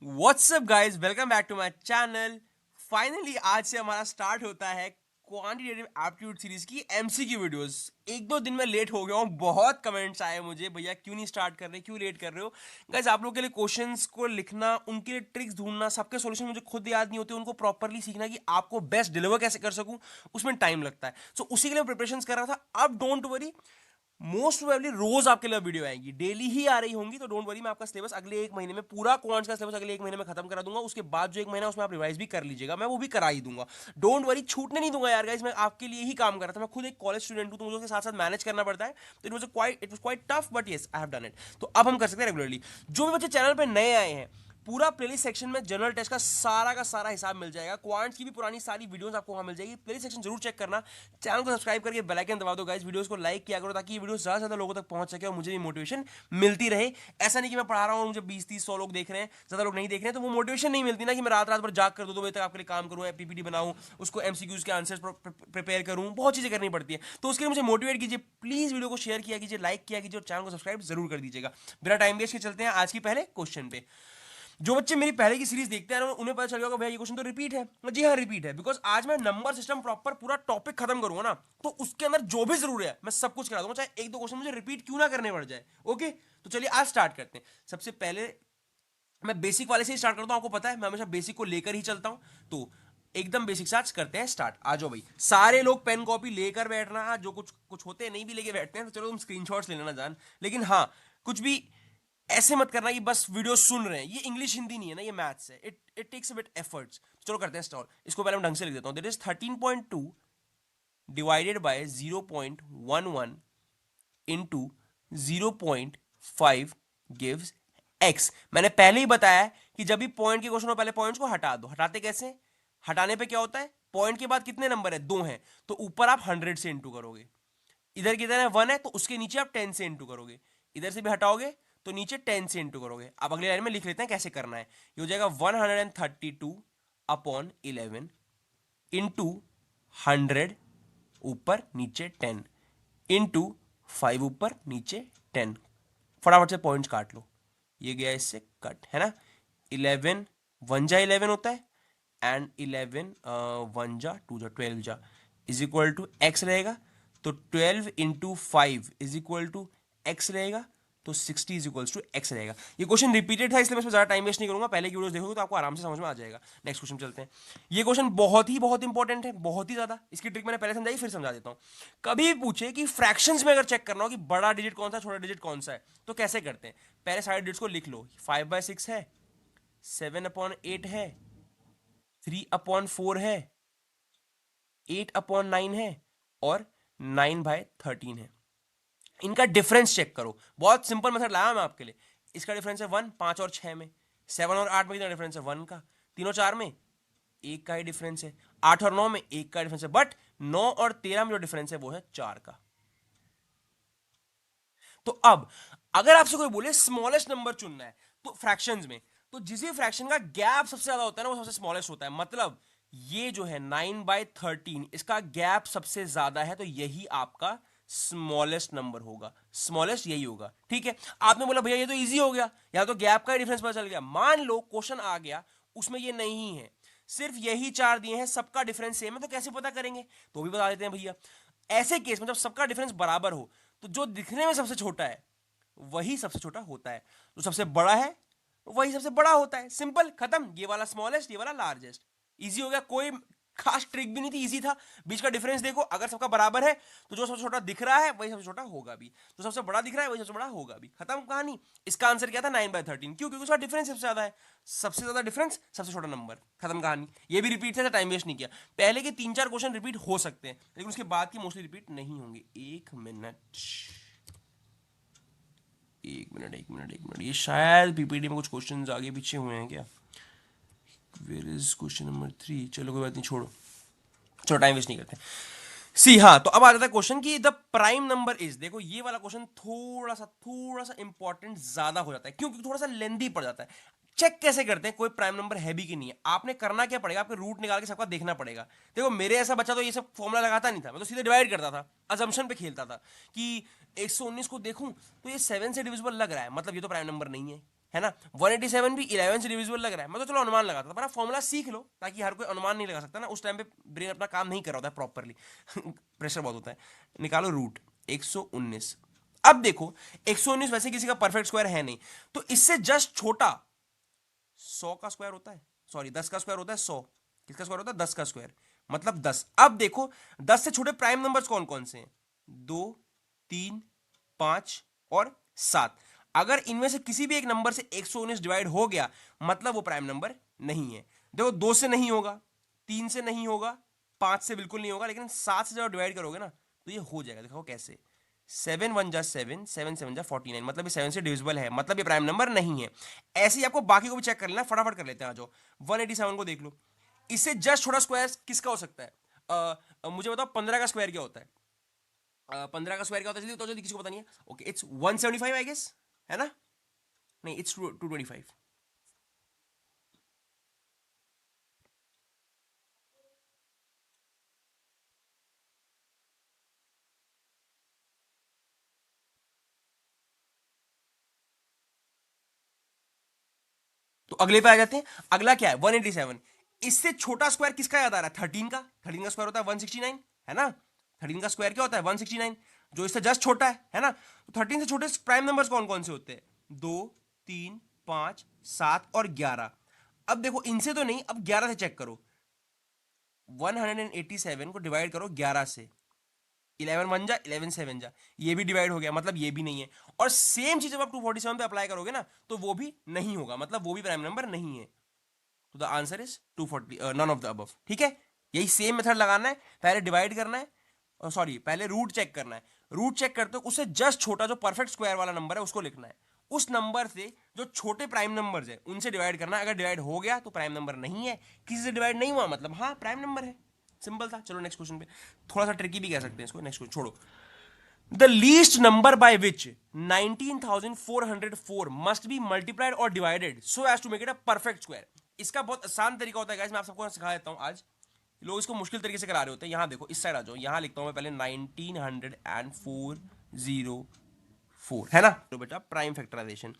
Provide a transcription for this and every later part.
WhatsApp guys, welcome back to my channel. Finally आज से हमारा स्टार्ट होता है क्वांटिटेटिव एप्टीट्यूड सीरीज की एमसीक्यू वीडियोस। एक दो दिन में लेट हो गया हूँ, बहुत कमेंट्स आए मुझे, भैया क्यों नहीं स्टार्ट कर रहे, क्यों लेट कर रहे हो। गाइज आप लोगों के लिए क्वेश्चंस को लिखना, उनके लिए ट्रिक्स ढूंढना, सबके सॉल्यूशन मुझे खुद याद नहीं होते, उनको प्रॉपरली सीखना कि आपको बेस्ट डिलीवर कैसे कर सकूं, उसमें टाइम लगता है। सो उसी के लिए प्रिपरेशन कर रहा था। अब डोंट वरी, मोस्ट प्रोबेबली रोज आपके लिए वीडियो आएगी, डेली ही आ रही होंगी। तो डोंट वरी, मैं आपका सिलेबस अगले एक महीने में, पूरा क्वांट्स का सिलेबस अगले एक महीने में खत्म करा दूंगा। उसके बाद जो एक महीना उसमें आप रिवाइज भी कर लीजिएगा, मैं वो भी करा ही दूंगा। डोंट वरी, छूटने नहीं दूंगा यार गाइस। मैं आपके लिए ही काम कर रहा था, मैं खुद एक कॉलेज स्टूडेंट हूं, तो मुझे उसके साथ साथ मैनेज करना पड़ता है। तो it was quite tough, but yes I have done it. तो अब हम कर सकते हैं रेगुलरली। जो भी बच्चे चैनल पर नए आए हैं, पूरा प्लेलिस्ट सेक्शन में जनरल टेस्ट का सारा हिसाब मिल जाएगा। क्वांट्स की भी पुरानी सारी वीडियोस आपको वहां मिल जाएगी। प्लेलिस्ट सेक्शन जरूर चेक करना। चैनल को सब्सक्राइब करके बेल आइकन दबा दो गाइस। वीडियोस को लाइक किया करो ताकि ये वीडियो ज्यादा से ज्यादा लोगों तक पहुंच सके और मुझे भी मोटिवेशन मिलती रहे। ऐसा नहीं कि मैं पढ़ा रहा हूँ, मुझे 20-30-100 लोग देख रहे हैं, ज्यादा लोग नहीं देख रहे हैं, तो वो मोटिवेशन नहीं मिलती ना कि मैं रात रात भर जाग कर 2-2 बजे तक आपके लिए काम करूँ, पीपीटी बनाऊँ, उसको एमसीक्यूज के आंसर्स प्रिपेयर करूँ, बहुत चीजें करनी पड़ती है। तो उसके लिए मुझे मोटिवेट कीजिए, प्लीज वीडियो को शेयर किया कीजिए, लाइक किया कीजिए और चैनल को सब्सक्राइब जरूर कर दीजिएगा। बिना टाइम वेस्ट के चलते हैं आज की पहले क्वेश्चन पे। जो बच्चे मेरी पहले की सीरीज देखते हैं उन्हें पता चल गया भैया ये क्वेश्चन तो रिपीट है। जी हाँ, रिपीट है, बिकॉज आज मैं नंबर सिस्टम प्रॉपर पूरा टॉपिक खत्म करूंगा ना, तो उसके अंदर जो भी जरूरी है मैं सब कुछ करा दूंगा, चाहे एक दो क्वेश्चन मुझे रिपीट क्यों ना करने पड़ जाए। ओके, तो चलिए आज स्टार्ट करते हैं। सबसे पहले मैं बेसिक वाले से ही स्टार्ट करता हूं। आपको पता है मैं हमेशा बेसिक को लेकर ही चलता हूं, तो एकदम बेसिक से आज करते हैं स्टार्ट। आ जाओ भाई, सारे लोग पेन कॉपी लेकर बैठना। जो कुछ कुछ होते हैं नहीं भी लेके बैठते हैं, तो चलो तुम स्क्रीनशॉट्स ले लेना जान, लेकिन हाँ, कुछ भी ऐसे मत करना कि बस वीडियो सुन रहे हैं। ये इंग्लिश हिंदी नहीं है ना, ये मैथ्स है। It takes a bit efforts. चलो करते हैं स्टार्ट। इसको पहले मैं ढंग से लिख देता हूं। That is 13.2 divided by 0.11 into 0.5 gives x. मैंने पहले ही बताया कि जब भी पॉइंट के क्वेश्चन हो, पहले पॉइंट्स को हटा दो। हटाते कैसे? हटाने पे क्या होता है, पॉइंट के बाद कितने नंबर है, 2 हैं, तो ऊपर आप 100 से इंटू करोगे। इधर किधर है, 1 है, तो उसके नीचे आप 10 से इंटू करोगे। इधर से भी हटाओगे तो नीचे 10 से इंटू करोगे। अब अगले लाइन में लिख लेते हैं कैसे करना है। ये हो जाएगा 132 अपॉन 11 इंटू 100 ऊपर नीचे 10 इंटू 5 ऊपर नीचे 10। फटाफट से पॉइंट्स काट लो, ये गया इससे कट, है ना। 11 1 जा 11 होता है, एंड 11 1 जा 2 जा 12 जा इज इक्वल टू एक्स रहेगा। तो 12 into 5 is equal to X रहेगा, तो 60 इज इक्वल्स टू एक्स रहेगा। ये क्वेश्चन रिपीटेड था, इसलिए मैं इसमें ज्यादा टाइम वेस्ट नहीं करूंगा। पहले की वीडियोस देखोगे तो आपको आराम से समझ में आ जाएगा। नेक्स्ट क्वेश्चन चलते हैं। ये क्वेश्चन बहुत इंपॉर्टेंट है, बहुत ही ज्यादा। इसकी ट्रिक मैंने पहले समझाई, फिर समझा देता हूँ। कभी भी पूछे कि फ्रैक्शंस में अगर चेक करना हो कि बड़ा डिजिट कौन सा छोटा डिजिट कौन सा है, तो कैसे करते हैं। पहले सारे डिजिट्स को लिख लो। 5/6 है, 7/8 है, 3/4 है, 8/9 है और 9/13 है। इनका डिफरेंस चेक करो। बहुत सिंपल मेथड लाया मैं आपके लिए। इसका डिफरेंस है 1 5 और 6 में। 7 और 8 में कितना डिफरेंस है, 1 का। 3 और 4 में एक का ही डिफरेंस है। 8 और 9 में एक का डिफरेंस है, बट 9 और 13 में जो डिफरेंस है वो है 4 का। तो अब अगर आपसे कोई बोले स्मॉलेस्ट नंबर चुनना है तो फ्रैक्शंस में, तो जिस भी फ्रैक्शन का गैप सबसे ज्यादा होता है ना, वो सबसे स्मॉलेस्ट होता है। मतलब ये जो है 9/13, इसका गैप सबसे ज्यादा है, तो यही आपका स्मॉलेस्ट नंबर होगा। स्मॉलेस्ट यही होगा, ठीक है। आपने बोला भैया ये तो इजी हो गया, या तो गैप का ही डिफरेंस पता चल गया। मान लो क्वेश्चन आ गया उसमें ये नहीं है, सिर्फ यही चार दिए हैं, सबका डिफरेंस सेम है, तो कैसे पता करेंगे, तो भी बता देते हैं भैया। ऐसे केस में जब सबका डिफरेंस बराबर हो, तो जो दिखने में सबसे छोटा है वही सबसे छोटा होता है, जो सबसे बड़ा है वही सबसे बड़ा होता है। सिंपल, खत्म। ये वाला स्मॉलेस्ट, ये वाला लार्जेस्ट। इजी हो गया, कोई खास ट्रिक भी नहीं थी, इजी था। बीच का डिफरेंस देखो, अगर सबका बराबर है तो जो सबसे छोटा दिख रहा है वही सबसे छोटा होगा भी, जो सबसे बड़ा दिख रहा है वही सबसे बड़ा होगा भी। खत्म कहानी। इसका आंसर क्या था, 9/13। क्यों? क्योंकि उसका डिफरेंस सबसे ज्यादा है। सबसे ज्यादा डिफरेंस, सबसे छोटा नंबर। खत्म कहानी। ये भी रिपीट था, टाइम वेस्ट नहीं किया। पहले के 3-4 क्वेश्चन रिपीट हो सकते हैं, लेकिन उसके बाद की मोस्टली रिपीट नहीं होंगे। एक मिनट, ये शायद पीपीटी में कुछ क्वेश्चंस आगे पीछे हुए हैं क्या। Where is question number 3। चलो कोई बात नहीं, छोड़ो, चलो टाइम वेस्ट नहीं करते। सी हाँ, तो अब आ जाता है क्वेश्चन कि द प्राइम नंबर इज। देखो ये वाला क्वेश्चन थोड़ा सा इंपॉर्टेंट ज्यादा हो जाता है। क्यों? क्योंकि थोड़ा सा लेंदी पड़ जाता है। चेक कैसे करते हैं कोई प्राइम नंबर है भी कि नहीं है। आपने करना क्या पड़ेगा, आपके रूट निकाल के सबका देखना पड़ेगा। देखो मेरे ऐसा बच्चा तो ये सब फॉर्मूला लगाता नहीं था, मैं तो सीधे डिवाइड करता था, अजम्पशन पे खेलता था कि 119 को देखूं तो ये 7 से डिविजिबल लग रहा है, मतलब ये तो प्राइम नंबर नहीं है। है ना। 187 भी 11 से डिविजिबल लग रहा है, मैं तो चलो अनुमान लगाता था, पर आप फॉर्मूला सीख लो, ताकि हर कोई अनुमान नहीं लगा सकता ना, उस टाइम पे ब्रेन अपना काम नहीं कर रहा होता है प्रॉपरली प्रेशर बहुत होता है। निकालो रूट 119। अब देखो 119 वैसे किसी का परफेक्ट स्क्वायर है नहीं, तो इससे जस्ट छोटा 100 का स्क्वायर होता है, सॉरी 10 का स्क्वायर होता है, 100 किसका स्क्वायर होता है, 10 का स्क्वायर, मतलब 10। अब देखो 10 से छोटे प्राइम नंबर्स कौन कौन से हैं, 2, 3, 5 और 7। अगर इनमें से किसी भी एक नंबर से 119 डिवाइड हो गया, मतलब वो प्राइम नंबर नहीं है। देखो 2 से नहीं होगा, 3 से नहीं होगा, 5 से बिल्कुल नहीं होगा, लेकिन 7 से जब डिवाइड करोगे ना तो ये हो जाएगा। देखो कैसे, 7 1 जा 7, 7 7 जा 49, मतलब ये 7 से डिविजिबल है, मतलब ये प्राइम नंबर नहीं है। ऐसे ही आपको बाकी को भी चेक कर लेना, फटाफट कर लेते हैं। जो 187 को देख लो, इससे जस्ट छोटा स्क्वायर किसका हो सकता है, मुझे बताओ 15 का स्क्वायर क्या होता है, 15 का स्क्वायर क्या होता है, तो जल्दी, किसी को पता नहीं है। ओके, इट्स 175 आई गेस, है ना, नहीं इट्स 225। तो अगले पे आ जाते हैं। अगला क्या है, 187। इससे छोटा स्क्वायर किसका याद आ रहा है, 13 का। 13 का स्क्वायर होता है 169, है ना। 13 का स्क्वायर क्या होता है, 169, जो इससे जस्ट छोटा है ना। तो 13 से छोटे प्राइम नंबर्स कौन कौन से होते हैं, 2, 3, 5, 7 और 11। अब देखो इनसे तो नहीं, अब 11 से चेक करो। 187 को डिवाइड करो 11 से, 11 1 जा 11 7 जा, ये भी डिवाइड हो गया, मतलब ये भी नहीं है। और सेम चीज जब आप 247 पे अप्लाई करोगे ना, तो वो भी नहीं होगा, मतलब वो भी प्राइम नंबर नहीं है। तो the answer is 240, none of the above. ठीक है, यही सेम मेथड लगाना है, पहले डिवाइड करना है, सॉरी पहले रूट चेक करना है। रूट चेक करते हो उससे जस्ट छोटा जो परफेक्ट स्क्वायर वाला नंबर है उसको लिखना है, उस नंबर से जो छोटे प्राइम नंबर्स है उनसे डिवाइड करना है। अगर डिवाइड हो गया तो प्राइम नंबर नहीं है, किसी से डिवाइड नहीं हुआ मतलब हाँ प्राइम नंबर है। सिंपल था। चलो नेक्स्ट क्वेश्चन पे, थोड़ा सा ट्रिकी भी कह सकते हैं इसको, नेक्स्ट क्वेश्चन छोड़ो। The least number by which 19,404 must be multiplied or divided so as to make it a perfect square। इसका बहुत आसान तरीका होता है गाइस, मैं आप सबको सिखा देता हूं आज। लोग इसको मुश्किल तरीके से करा रहे होते हैं। यहां देखो, इस साइड आ जाओ, यहां लिखता हूं मैं पहले 1904, है ना। तो बेटा प्राइम फैक्टराइजेशन,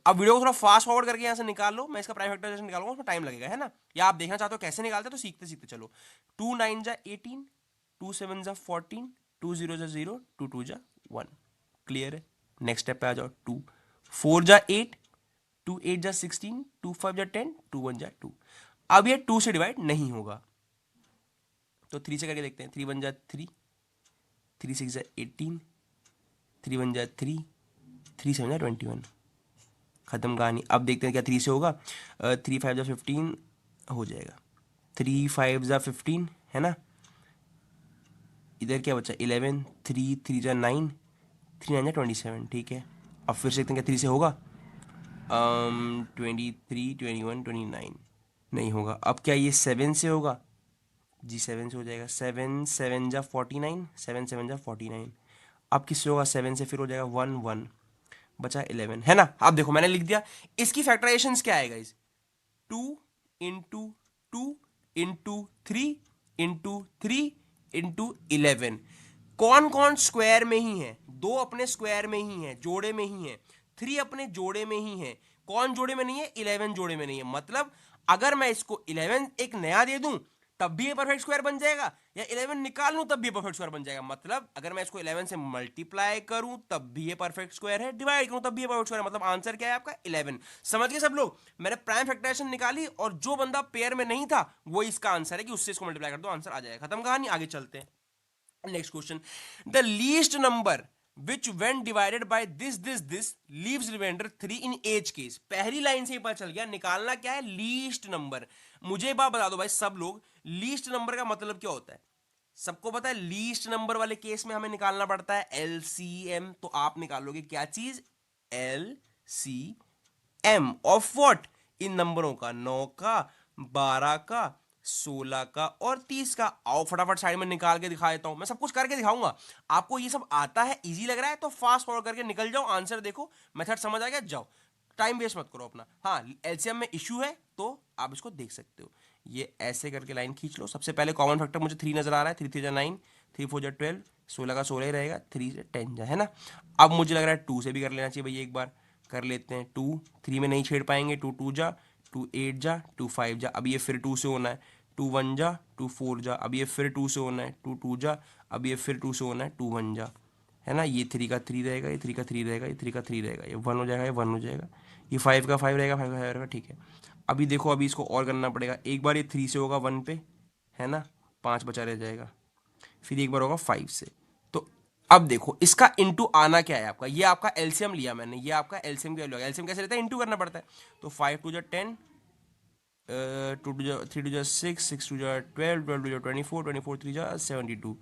अब वीडियो को थोड़ा फास्ट फॉरवर्ड करके यहां से निकाल लो, मैं इसका प्राइम फैक्टराइजेशन निकालूंगा, उसमें टाइम लगेगा, है ना। या आप देखना चाहते हो कैसे निकालते हैं, तो सीखते सीखते चलो। 2 9 जा 18, 2 7 जा 14, 2 0 जा 0, 2 2 जा 1। क्लियर है। नेक्स्ट स्टेप पे आ जाओ। 2 4 जा 8, 2 8 जा 16, 2 5 जा 10, 2 1 जा 2। अब ये 2 से डिवाइड नहीं होगा, तो 3 से करके देखते हैं। 3 1 जा 3, 3 6 जा 18, 3 1 जा 3, 3 7 जा 21। खत्म कहानी। अब देखते हैं क्या 3 से होगा। 3 5 जा 15 हो जाएगा, 3 5 जा 15, है ना। इधर क्या बचा 11, 3 3 जा 9, 3 9 जा 27। ठीक है, अब फिर से देखते हैं क्या 3 से होगा। 23 21 29 नहीं होगा। अब क्या ये 7 से होगा, जी 7 से हो जाएगा। 7 7 जा 49, 7 7 जा 49। अब किससे होगा, 7 से फिर हो जाएगा 1 1, बचा 11, है ना। अब देखो मैंने लिख दिया। इसकी फैक्टराइजेशन क्या आएगा, इस 2 × 2 × 3 × 3 × 11। कौन कौन स्क्वायर में ही है, 2 अपने स्क्वायर में ही है, जोड़े में ही है, 3 अपने जोड़े में ही है। कौन जोड़े में नहीं है, 11 जोड़े में नहीं है। मतलब अगर मैं इसको 11 एक नया दे दूं तब भी ये परफेक्ट स्क्वायर बन जाएगा, या 11 निकाल लूं तब भी ये परफेक्ट स्क्वायर बन जाएगा। मतलब अगर मैं इसको 11 से मल्टीप्लाई करूं तब भी ये परफेक्ट स्क्वायर है, डिवाइड करूं तब भी ये परफेक्ट स्क्वायर है। मतलब आंसर क्या है आपका 11। समझ गए सब लोग। मैंने प्राइम फैक्टराइजेशन निकाली, और जो बंदा पेयर में नहीं था वो इसका आंसर है कि उससे इसको मल्टीप्लाई कर दो, आंसर आ जाएगा। खत्म कहानी, आगे चलते हैं। Next question, the least number which when divided by this leaves remainder 3 in each case। पहली लाइन से ही पता चल गया निकालना क्या है, लीस्ट नंबर। मुझे एक बात बता दो भाई सब लोग, लीस्ट नंबर का मतलब क्या होता है। सबको पता है लीस्ट नंबर वाले केस में हमें निकालना पड़ता है एलसीएम। तो आप निकालोगे क्या चीज, एलसीएम ऑफ व्हाट, इन नंबरों का, 9 का, 12 का, 16 का और 30 का। आओ फटाफट साइड में निकाल के दिखा देता हूं, मैं सब कुछ करके दिखाऊंगा। आपको ये सब आता है, इजी लग रहा है तो फास्ट फॉरवर्ड करके निकल जाओ, आंसर देखो, मेथड समझ आ गया, जाओ, टाइम वेस्ट मत करो अपना। हाँ एलसीएम में इश्यू है तो आप इसको देख सकते हो। ये ऐसे करके लाइन खींच लो। सबसे पहले कॉमन फैक्टर मुझे 3 नजर आ रहा है, 3 3 जा 9, 3 4 जा 12, 16 का 16 ही रहेगा, 3 से 10 जा, है ना। अब मुझे लग रहा है 2 से भी कर लेना चाहिए भैया एक बार। कर लेते हैं। 2 3 में नहीं छेड़ पाएंगे, 2 2 जा, 2 8 जा, 2 5 जा, अब ये फिर 2 से होना है, 2 1 जा, 2 4 जा, अब ये फिर 2 से होना है, 2 2 जा, अब ये फिर 2 से होना है, 2 1 जा, है ना। ये 3 का 3 रहेगा, ये 3 का 3 रहेगा, ये 3 का 3 रहेगा, ये 1 हो जाएगा, ये 1 हो जाएगा, ये 5 का 5 रहेगा, 5 का 5 रहेगा, ठीक है। अभी देखो, अभी इसको और करना पड़ेगा। एक बार ये 3 से होगा 1 पे, है ना, 5 बचा रह जाएगा, फिर एक बार होगा 5 से। तो अब देखो इसका इंटू आना क्या है आपका, ये आपका एलसीएम लिया मैंने, ये आपका एलसीएम का वैल्यू है। एलसीएम कैसे रहता है, इंटू करना पड़ता है। तो 5 टू जा 10, 2 टू जा 3 टू जा 6, 6 टू जा 12, 12 टू जा 24, 24 3 जा 72,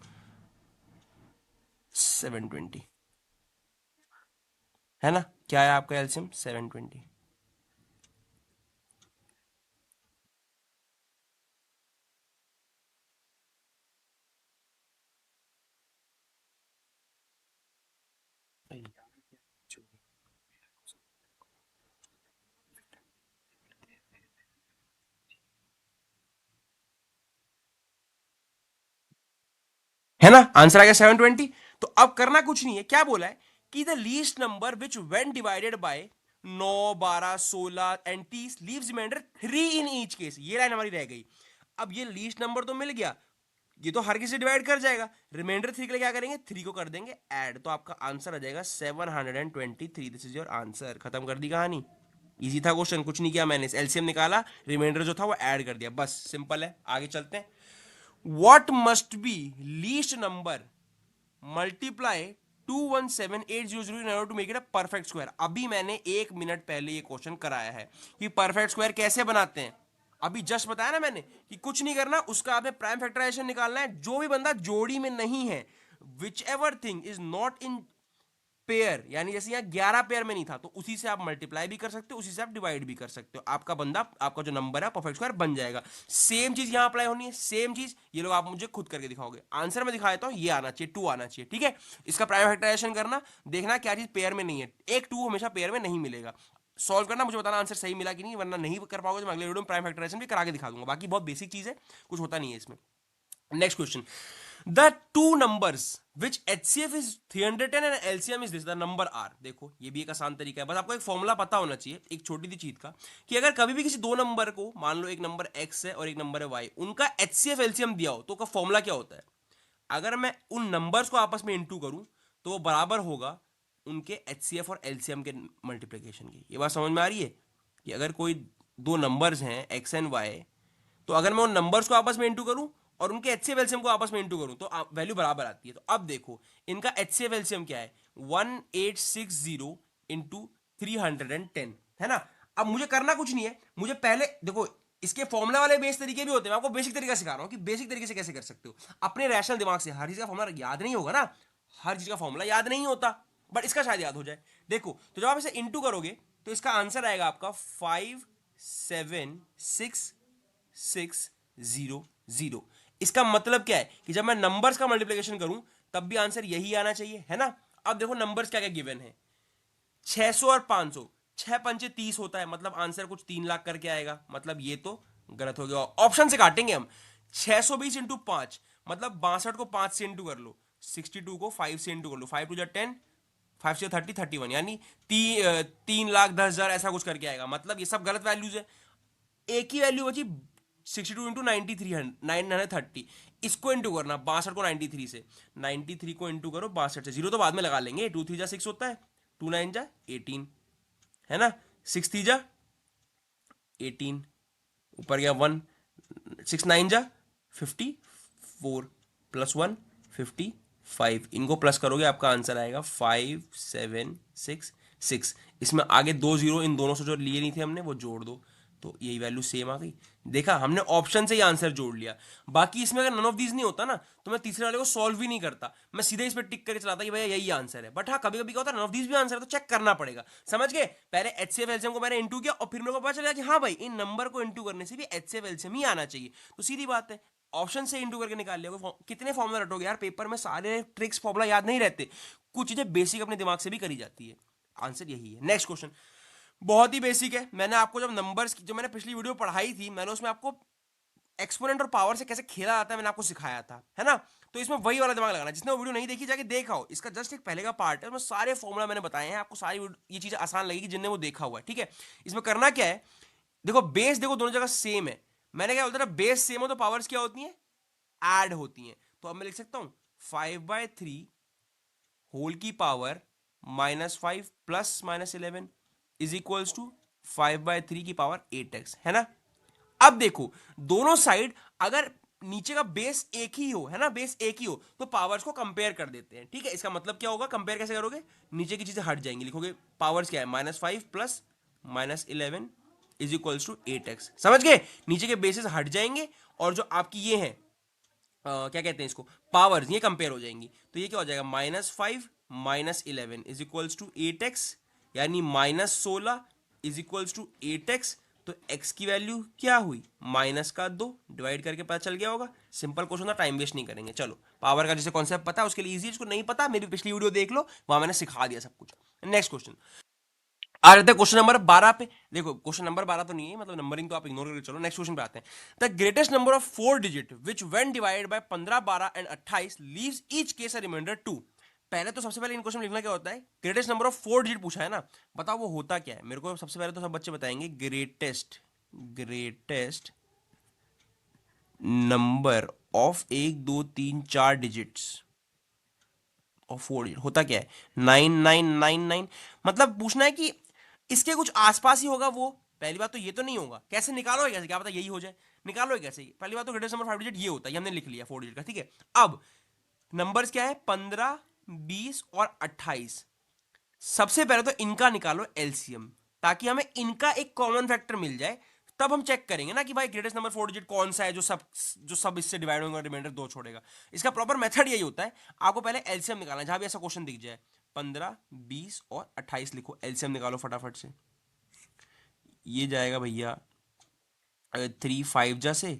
720, है ना। क्या है आपका एलसीएम, 720। है ना, आंसर आ गया 720। तो अब करना कुछ नहीं है, क्या बोला है कि the least number which when divided by 9 12 16 and 30 leaves remainder 3 in each case, ये लाइन हमारी रह गई। अब ये लीस्ट नंबर तो मिल गया, ये तो हर किसी डिवाइड कर जाएगा, रिमाइंडर 3 के लिए क्या करेंगे, 3 को कर देंगे ऐड, तो आपका आंसर आ जाएगा 723। This is your answer. खत्म कर दी कहानी। इजी था क्वेश्चन, कुछ नहीं किया मैंने, एलसीएम निकाला, रिमाइंडर जो था वो ऐड कर दिया, बस सिंपल है। आगे चलते हैं। What must be least number multiply 217,800 in order to make it a perfect square? अभी मैंने 1 मिनट पहले ये क्वेश्चन कराया है कि परफेक्ट स्क्वायर कैसे बनाते हैं। अभी जस्ट बताया ना मैंने कि कुछ नहीं करना, उसका आपने प्राइम फैक्टराइजेशन निकालना है। जो भी बंदा जोड़ी में नहीं है, which ever thing is not in pair, यानी जैसे यहाँ 11 पेयर में नहीं था, तो उसी से आप मल्टीप्लाई भी कर सकते हो, उसी से आप डिवाइड भी कर सकते हो, आपका बंदा, आपका जो नंबर है परफेक्ट स्क्वायर बन जाएगा। सेम चीज यहाँ अप्लाई होनी है, सेम चीज ये लोग आप मुझे खुद करके दिखाओगे। आंसर में दिखा देता हूँ, ये आना चाहिए, 2 आना चाहिए, ठीक है। इसका प्राइम फैक्टराइजेशन करना, देखना क्या चीज पेयर में नहीं है, एक 2 हमेशा पेयर में नहीं मिलेगा। सॉल्व करना, मुझे बताना आंसर सही मिला कि नहीं, वरना नहीं कर पाओगे तो मैं अगले वीडियो में प्राइम फैक्टराइजेशन भी करा के दिखा दूंगा। बाकी बहुत बेसिक चीज है, कुछ होता नहीं है इसमें। Next question, the two numbers which HCF is 310 and LCM is this, the number are. देखो ये भी एक आसान तरीका है, बस आपको एक फॉर्मूला पता होना चाहिए, एक छोटी सी चीज का, कि अगर कभी भी किसी दो नंबर को, मान लो एक नंबर एक्स है और एक नंबर है वाई, उनका एचसीएफ एलसीएम दिया हो तो उसका फॉर्मूला क्या होता है। अगर मैं उन नंबर्स को आपस में इंटू करूं तो वो बराबर होगा उनके एचसीएफ और एलसीएम के मल्टीप्लिकेशन की। ये बात समझ में आ रही है कि अगर कोई दो नंबर्स हैं एक्स एंड वाई, तो अगर मैं उन नंबर्स को आपस में इंटू करूं और उनके एचसीएफ एलसीएम को आपस में इंटू करूं तो वैल्यू बराबर आती है। तो अब देखो इनका एचसीएफ एलसीएम क्या है, 1860 इंटू 310, है ना। अब मुझे करना कुछ नहीं है, मुझे पहले देखो, इसके फॉर्मुला वाले बेस तरीके भी होते हैं, मैं आपको बेसिक तरीका सिखा रहा हूं कि बेसिक तरीके से कैसे कर सकते हो अपने रैशनल दिमाग से। हर चीज का फॉर्मुला याद नहीं होगा ना, हर चीज का फॉर्मुला याद नहीं होता, बट इसका शायद याद हो जाए। देखो तो जब आप इसे इंटू करोगे तो इसका आंसर आएगा आपका 576600। इसका मतलब क्या है कि जब मैं नंबर्स का मल्टीप्लिकेशन करूं तब भी आंसर यही आना चाहिए, है ना। अब देखो नंबर्स क्या क्या गिवन है, 600 और 500, 6 पंचे 30 होता है, मतलब आंसर कुछ 3 लाख करके आएगा, मतलब ये तो गलत हो गया। ऑप्शन से काटेंगे हम, 620 इंटू 5, मतलब 62 को 5 से इंटू कर लो, 62 को 5 से इंटू कर लो, 5 टू जा 10, 5 से 30, 31, यानी 3,10,000 ऐसा कुछ करके आएगा, मतलब ये सब गलत वैल्यूज है। एक ही वैल्यू बची 62 इंटू 930, इसको इंटू करना 62 को 93 से, 93 को इंटू करो 62 से, जीरो तो बाद में लगा लेंगे, 2 3 जा 6 होता है, 2 9 जा 18, है ना, 6 3 जा 18, ऊपर गया 1, 6 9 जा 54, प्लस 1 55, इनको प्लस करोगे आपका आंसर आएगा 5766। इसमें आगे 2 जीरो इन दोनों से जो लिए नहीं थे हमने वो जोड़ दो, तो यही वैल्यू सेम आ गई। देखा, हमने ऑप्शन से ही आंसर जोड़ लिया। बाकी इसमें अगर नन ऑफ दीज नहीं होता ना तो मैं तीसरे वाले को सॉल्व ही नहीं करता, मैं सीधे इस पर टिक करके चलाता कि भैया यही आंसर है। बट हाँ, कभी कभी क्या होता है नन ऑफ दीज भी आंसर है, तो चेक करना पड़ेगा। समझ गए, पहले एचसीएफ एलसीएम को मैंने इंटू किया और फिर मेरे को पता चला कि हाँ भाई इन नंबर को इंटू करने से भी एचसीएफ एलसीएम ही आना चाहिए, तो सीधी बात है ऑप्शन से इंटू करके निकाल लिया। कितने फॉर्मुला रटोगे यार, पेपर में सारे ट्रिक्स फॉर्मुला याद नहीं रहते, कुछ चीजें बेसिक अपने दिमाग से भी करी जाती है। आंसर यही है। नेक्स्ट क्वेश्चन बहुत ही बेसिक है, मैंने आपको जब नंबर्स की जो मैंने पिछली वीडियो पढ़ाई थी, मैंने उसमें आपको एक्सपोनेंट और पावर से कैसे खेला जाता है मैंने आपको सिखाया था, है ना। तो इसमें वही वाला दिमाग लगाना, जिसने वो वीडियो नहीं देखी जाके देखाओ, इसका जस्ट एक पहले का पार्ट है, उसमें सारे फॉर्मूला मैंने बताए हैं आपको, सारी ये चीजें आसान लगेगी जिनने वो देखा हुआ है, ठीक है। इसमें करना क्या है, देखो बेस देखो दोनों जगह सेम है, मैंने क्या बोलता था, बेस सेम हो तो पावर्स क्या होती हैं, ऐड होती हैं। तो अब मैं लिख सकता हूं 5/3 होल की power -5 plus -11 is equals to 5/3 की पावर 8x, है ना। अब देखो दोनों साइड अगर नीचे का बेस एक ही हो, है ना, बेस एक ही हो, तो पावर्स को कंपेयर कर देते हैं, ठीक है। इसका मतलब क्या होगा, कंपेयर कैसे करोगे, नीचे की चीजें हट जाएंगी, लिखोगे पावर्स क्या है, -5 plus -11 is equals to 8x, समझ गए। नीचे के बेसिस हट जाएंगे और जो आपकी ये है क्या कहते हैं इसको, पावर्स, ये कंपेयर हो जाएंगी। तो ये क्या हो जाएगा, -5 -11 इज इक्वल्स टू 8x, यानी -16 इज इक्वल्स टू 8x। तो x की वैल्यू क्या हुई, -2, डिवाइड करके पता चल गया होगा। सिंपल क्वेश्चन था, टाइम वेस्ट नहीं करेंगे। चलो पावर का जैसे कॉन्सेप्ट पता है उसके लिए इजी है, जिसको नहीं पता मेरी पिछली वीडियो देख लो, वहां मैंने सिखा दिया सब कुछ। नेक्स्ट क्वेश्चन आ जाते हैं क्वेश्चन नंबर 12 पे। देखो क्वेश्चन नंबर 12 तो नहीं है, मतलब नंबरिंग तो आप इग्नोर करके चलो, नेक्स्ट क्वेश्चन पे आते हैं। The greatest number of 4 digit which when divided by 15, 12 and 28 leaves each case a remainder 2। पहले तो सबसे पहले इन क्वेश्चन में लिखना क्या होता है, ग्रेटेस्ट नंबर ऑफ 4 डिजिट पूछा है ना, बताओ वो होता क्या है। मेरे को सबसे पहले तो सब बच्चे बताएंगे, ग्रेटेस्ट नंबर ऑफ 1 2 3 4 डिजिट्स और 4 डिजिट होता क्या है, 9999। मतलब पूछना है कि इसके कुछ आसपास ही होगा वो। पहली बात तो ये तो नहीं होगा, कैसे निकालोगे, कैसे, क्या पता यही हो जाए, निकालोगे कैसे। पहली बात तो ग्रेटेस्ट नंबर 5 डिजिट ये होता है, ये हमने लिख लिया 4 डिजिट का, ठीक है। अब नंबर्स क्या है, 15, 20 और 28। सबसे पहले तो इनका निकालो एलसीएम, ताकि हमें इनका एक कॉमन फैक्टर मिल जाए, तब हम चेक करेंगे ना कि भाई ग्रेटेस्ट नंबर 4 डिजिट कौन सा है जो सब इससे डिवाइड होगा, रिमाइंडर 2 छोड़ेगा। इसका प्रॉपर मेथड यही होता है, आपको पहले एलसीएम निकालना है, जहां भी ऐसा क्वेश्चन दिख जाए 15, 20 और 28 लिखो, एलसीएम निकालो फटाफट से। ये जाएगा भैया 3 5 जा से,